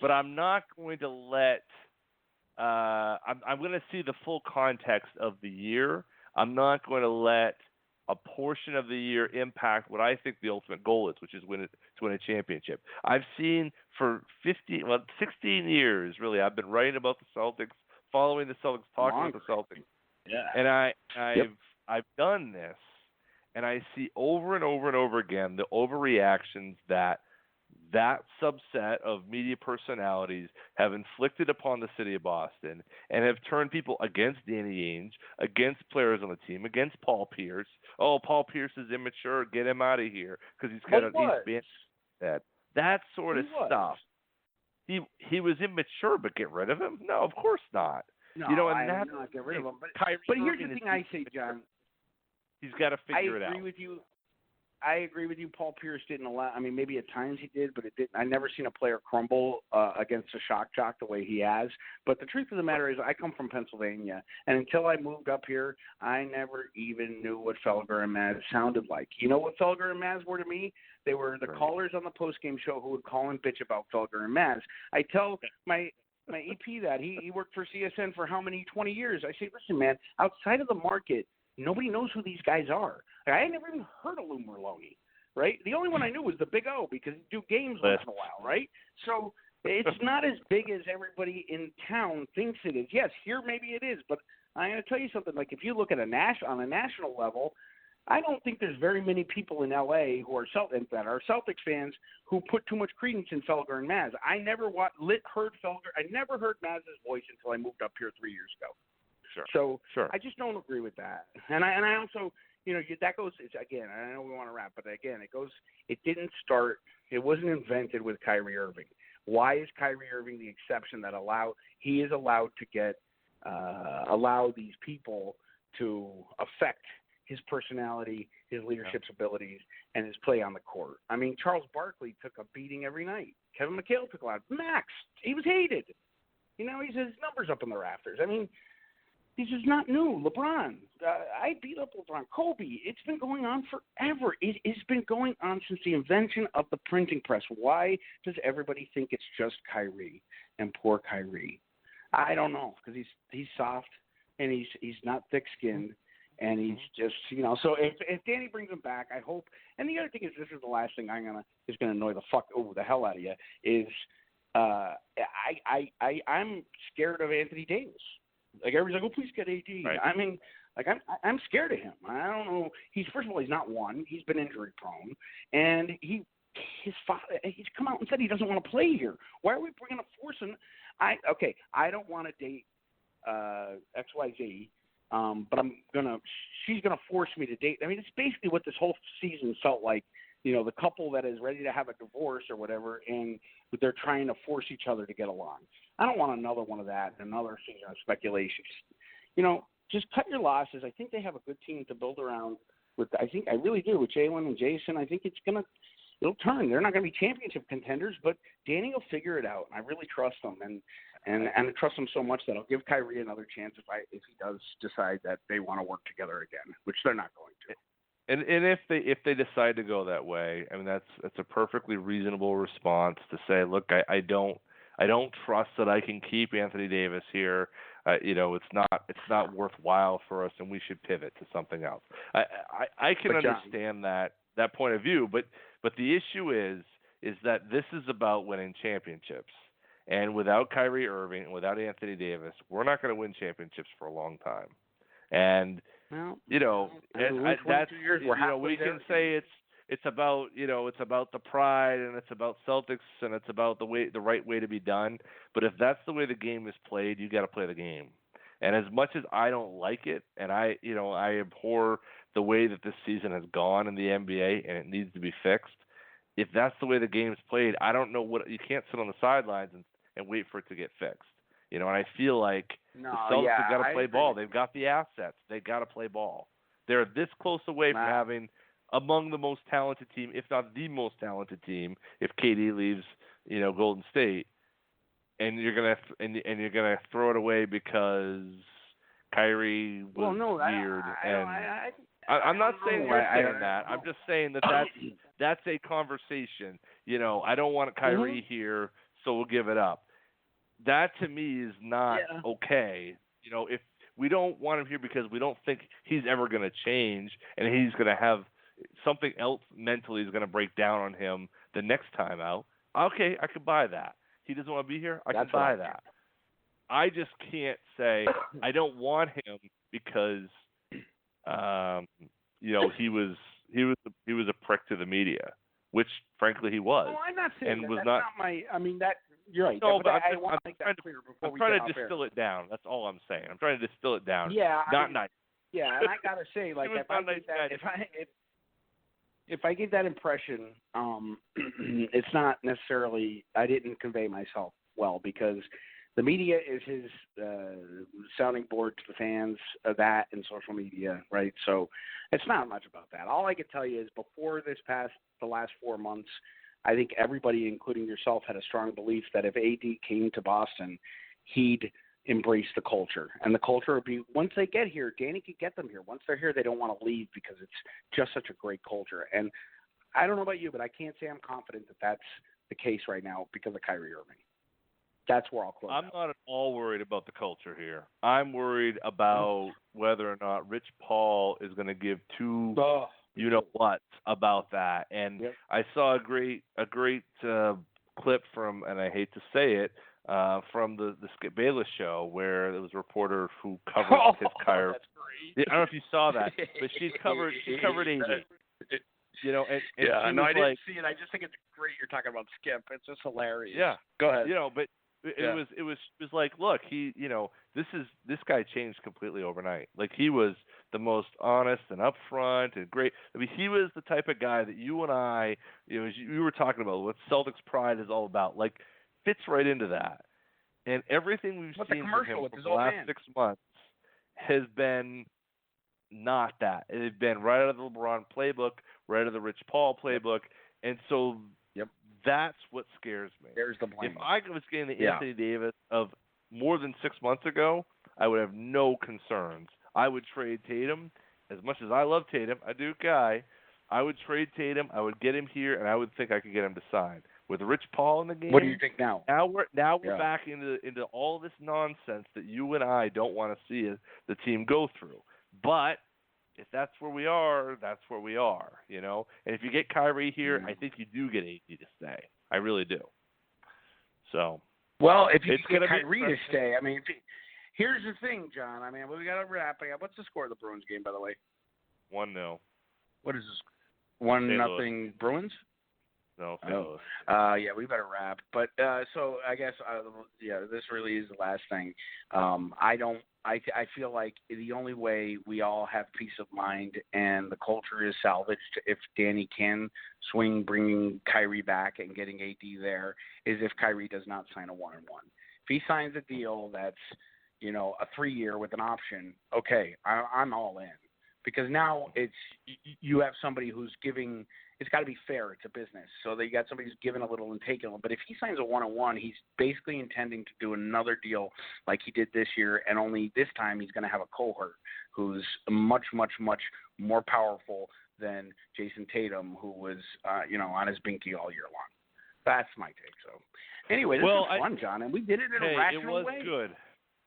But I'm not going to let. I'm going to see the full context of the year. I'm not going to let a portion of the year impact what I think the ultimate goal is, which is to win a championship. I've seen for 16 years, really, I've been writing about the Celtics, following the Celtics, talking about the Celtics. Yeah. And I've done this, and I see over and over and over again the overreactions that subset of media personalities have inflicted upon the city of Boston and have turned people against Danny Ainge, against players on the team, against Paul Pierce. Oh, Paul Pierce is immature. Get him out of here because he's been that sort of stuff. He was immature, but get rid of him? No, of course not. No, and I that's not get rid of him. Kyrie but here's Irving the thing I say, John. He's got to figure it out. I agree with you. Paul Pierce didn't allow. I mean, maybe at times he did, but it didn't. I never seen a player crumble against a shock jock the way he has. But the truth of the matter is, I come from Pennsylvania, and until I moved up here, I never even knew what Felger and Maz sounded like. You know what Felger and Maz were to me? They were the callers on the postgame show who would call and bitch about Felger and Maz. I tell my EP that he worked for CSN for how many 20 years. I say, listen, man, outside of the market, nobody knows who these guys are. I had never even heard of Lou Merlone, right? The only one I knew was the Big O because he'd do games once in a while, right? So it's not as big as everybody in town thinks it is. Yes, here maybe it is, but I'm going to tell you something. Like if you look at on a national level, I don't think there's very many people in L.A. who are that are Celtics fans who put too much credence in Felger and Maz. I never heard Felger. I never heard Maz's voice until I moved up here 3 years ago. So I just don't agree with that. And I also, that goes, again, I know we want to wrap, but again, it didn't start, it wasn't invented with Kyrie Irving. Why is Kyrie Irving the exception that he is allowed to get, allow these people to affect his personality, his leadership abilities, and his play on the court? I mean, Charles Barkley took a beating every night. Kevin McHale took a lot. Max, he was hated. He's his numbers up in the rafters. I mean, this is not new. LeBron, I beat up LeBron. Kobe, it's been going on forever. It's been going on since the invention of the printing press. Why does everybody think it's just Kyrie and poor Kyrie? I don't know, because he's soft and he's not thick-skinned and he's just, So if Danny brings him back, I hope. And the other thing is, this is the last thing is gonna annoy the hell out of you is I'm scared of Anthony Davis. Like everybody's like, oh, please get AD. Right. I mean, like I'm scared of him. I don't know. First of all, he's not one. He's been injury prone, and his father. He's come out and said he doesn't want to play here. Why are we bringing a force in? I don't want to date XYZ, but she's gonna force me to date. I mean, it's basically what this whole season felt like. The couple that is ready to have a divorce or whatever, and they're trying to force each other to get along. I don't want another one of that, another season of speculation. Just cut your losses. I think they have a good team to build around. I really do with Jalen and Jason. I think it'll turn. They're not going to be championship contenders, but Danny will figure it out. I really trust them, and I trust them so much that I'll give Kyrie another chance if he does decide that they want to work together again, which they're not going to. And if they decide to go that way, I mean that's a perfectly reasonable response to say, look, I don't trust that I can keep Anthony Davis here. It's not worthwhile for us, and we should pivot to something else. I can understand that point of view, but the issue is that this is about winning championships, and without Kyrie Irving and without Anthony Davis, we're not going to win championships for a long time. And we can say it's about the pride and it's about Celtics and it's about the right way to be done. But if that's the way the game is played, you got to play the game. And as much as I don't like it, and I abhor the way that this season has gone in the NBA, and it needs to be fixed. If that's the way the game is played, I don't know you can't sit on the sidelines and wait for it to get fixed. And I feel like the Celtics have got to play ball. They've got the assets. They've got to play ball. They're this close away from having among the most talented team, if not the most talented team, if KD leaves, Golden State, and you're gonna throw it away because Kyrie was weird. I'm not saying you're saying that. I'm just saying that's a conversation. I don't want Kyrie here, so we'll give it up. That to me is not okay. If we don't want him here because we don't think he's ever going to change and he's going to have something else mentally is going to break down on him the next time out. Okay, I could buy that. He doesn't want to be here. I can buy that. I just can't say I don't want him because he was a prick to the media, which frankly he was. Oh, I'm not saying and that. Was That's not my. I mean that you're right. No, but but I want to make that clear before we trying get to off air. distill it down. That's all I'm saying. I'm trying to distill it down. Yeah, not nice. Yeah, and I gotta say, like, if I get that impression, it's not necessarily. I didn't convey myself well because the media is his sounding board to the fans of that and social media, right? So it's not much about that. All I can tell you is before the last 4 months, I think everybody, including yourself, had a strong belief that if AD came to Boston, he'd embrace the culture. And the culture would be, once they get here, Danny could get them here. Once they're here, they don't want to leave because it's just such a great culture. And I don't know about you, but I can't say I'm confident that that's the case right now because of Kyrie Irving. That's where I'll close I'm out. not at all worried about the culture here. I'm worried about whether or not Rich Paul is going to give two you-know-whats about that. And I saw a great clip from, and I hate to say it, from the Skip Bayless show where there was a reporter who covered his Kyrie. That's great. I don't know if you saw that, but she covered AD. You know, and she was I didn't like, see it. I just think it's great you're talking about Skip. It's just hilarious. Yeah. Go ahead. You know, but it was like, look, this guy changed completely overnight. Like he was the most honest and upfront and great. I mean, he was the type of guy that you and I, as you were talking about what Celtics pride is all about, like fits right into that. And everything we've seen from him for the last 6 months has been not that. It has been right out of the LeBron playbook, right out of the Rich Paul playbook, and so that's what scares me. There's the blame. If I was getting the Anthony Davis of more than 6 months ago, I would have no concerns. I would trade Tatum. As much as I love Tatum, a Duke guy, I would trade Tatum. I would get him here, and I would think I could get him to sign. With Rich Paul in the game, what do you think now? Now we're back into all this nonsense that you and I don't want to see the team go through. But if that's where we are, that's where we are, And if you get Kyrie here, I think you do get AD to stay. I really do. So, well, if you get Kyrie to stay, I mean, here's the thing, John. I mean, we got to wrap it up. What's the score of the Bruins game, by the way? 1-0. What is this? 1-0 Bruins? No. Yeah, we better wrap. But so I guess this really is the last thing. I feel like the only way we all have peace of mind and the culture is salvaged if Danny can swing bringing Kyrie back and getting AD there is if Kyrie does not sign a 1-1. If he signs a deal that's a 3-year with an option, okay, I'm all in. Because now you have somebody who's giving. It's got to be fair. It's a business, so that you got somebody who's giving a little and taking a little. But if he signs a 1-on-1, he's basically intending to do another deal like he did this year, and only this time he's going to have a cohort who's much, much, much more powerful than Jason Tatum, who was on his binky all year long. That's my take. So anyway, this was fun, John, and we did it in a rational way. It was good.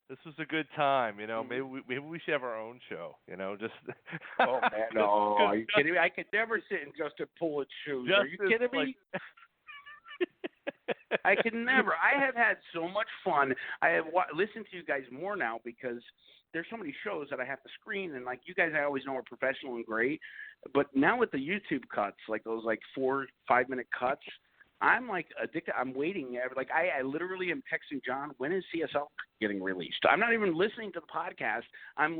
This was a good time, Maybe we should have our own show, Just. Oh man, no! Are you kidding me? I could never sit in Justin Pullett's shoes. Are you kidding me? I can never. I have had so much fun. I have listened to you guys more now because there's so many shows that I have to screen, and like you guys, I always know are professional and great. But now with the YouTube cuts, like those 4-5 minute cuts. I'm like addicted. I'm waiting. Like I literally am texting John. When is CSL getting released? I'm not even listening to the podcast. I'm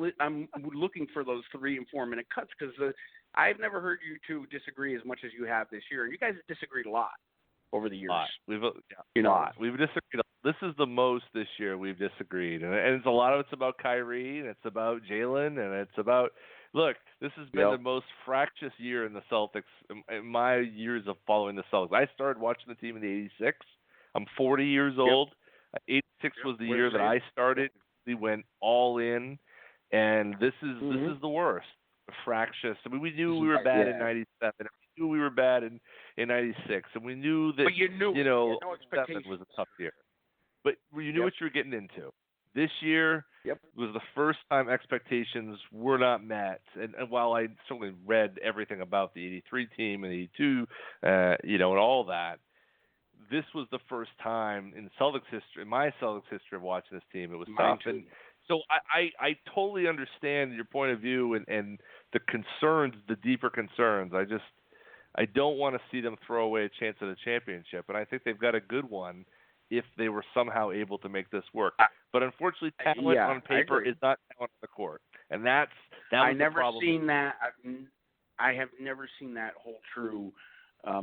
looking for those 3 and 4 minute cuts because I've never heard you two disagree as much as you have this year. You guys have disagreed a lot over the years. We've disagreed. This is the most this year we've disagreed, and it's a lot of it's about Kyrie, and it's about Jalen, and it's about. Look, this has been the most fractious year in the Celtics in my years of following the Celtics. I started watching the team in '86. I'm 40 years old. '86 was the year that I started. We went all in, and this is the worst. Fractious. I mean, we knew we were bad in '97. We knew we were bad in '96, and we knew that. But you knew. No '97 was a tough year. But you knew what you were getting into. This year Yep. was the first time expectations were not met. And while I certainly read everything about the 83 team and the 82, and all that, this was the first time in my Celtics history of watching this team. It was tough. And so I totally understand your point of view and the concerns, the deeper concerns. I don't want to see them throw away a chance at a championship. And I think they've got a good one if they were somehow able to make this work. But unfortunately, talent on paper is not talent on the court. And that was the problem. Seen that. I have never seen that hold true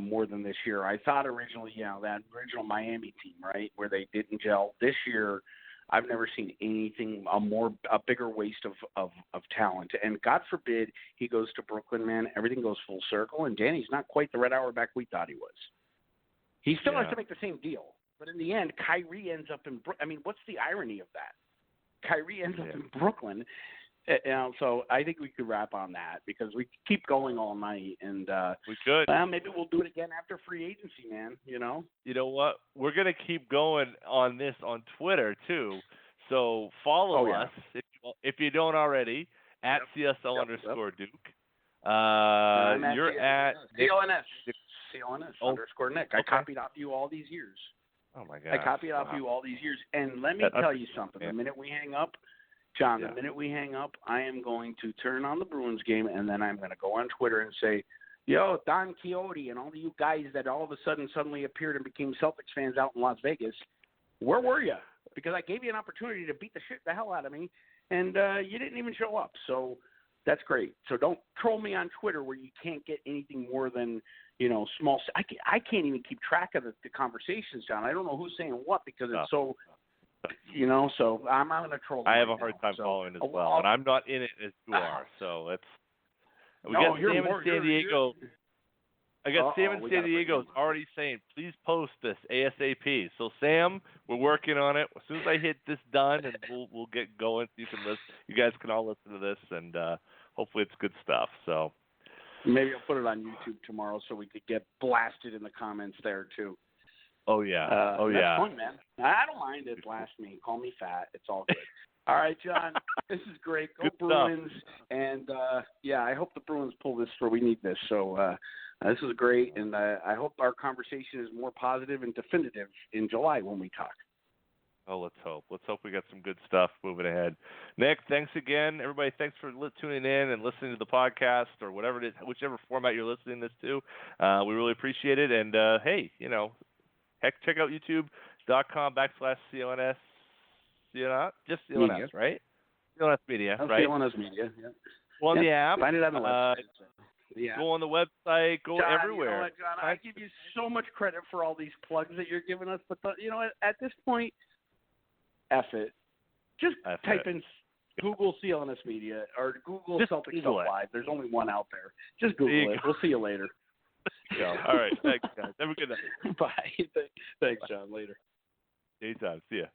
more than this year. I thought originally, that original Miami team, right, where they didn't gel. This year, I've never seen anything a bigger waste of talent. And God forbid he goes to Brooklyn, man. Everything goes full circle. And Danny's not quite the Red Auerbach we thought he was. He still has to make the same deal. But in the end, Kyrie ends up in Brooklyn. I mean, what's the irony of that? Kyrie ends up in Brooklyn. So I think we could wrap on that because we keep going all night. And we could. Well, maybe we'll do it again after free agency, man. You know what? We're going to keep going on this on Twitter, too. So follow us, if you don't already, at CSL_Duke. You're at CLNS _ Nick. I copied off you all these years. Oh, my God. I copied off you all these years. And let me tell you something. The minute we hang up, John, the minute we hang up, I am going to turn on the Bruins game, and then I'm going to go on Twitter and say, yo, Don Quixote and all of you guys that all of a suddenly appeared and became Celtics fans out in Las Vegas, where were you? Because I gave you an opportunity to beat the hell out of me, and you didn't even show up. So that's great. So don't troll me on Twitter where you can't get anything more than – small. I can't even keep track of the conversations, John. I don't know who's saying what because it's so, so I'm going to troll. I have a hard time following as well, and I'm not in it as you are. So we got Sam in San Diego. I got Sam in San Diego already saying, please post this ASAP. So Sam, we're working on it. As soon as I hit this done, and we'll get going. You guys can all listen to this, and hopefully it's good stuff. So. Maybe I'll put it on YouTube tomorrow so we could get blasted in the comments there too. Oh yeah, that's fun, man. I don't mind it. Blast me, call me fat. It's all good. All right, John. This is great. Go good Bruins. Stuff. And I hope the Bruins pull this through. We need this. So this is great, and I hope our conversation is more positive and definitive in July when we talk. Oh, let's hope. Let's hope we got some good stuff moving ahead. Nick, thanks again. Everybody, thanks for tuning in and listening to the podcast or whatever it is, whichever format you're listening to this to. We really appreciate it. And, hey, check out youtube.com/CLNS. Just CLNS, media. Right? CLNS Media, right? CLNS Media, yeah. Go on the app. Find it on the website. Go on the website. Go John, everywhere. You know what, John, I give you so much credit for all these plugs that you're giving us. But, at this point, F it. Just type in Google CLNS Media or Google Celtics Live. There's only one out there. Just Google it. We'll see you later. All right. Thanks, guys. Have a good night. Bye. Thanks, John. Later. Anytime. See ya.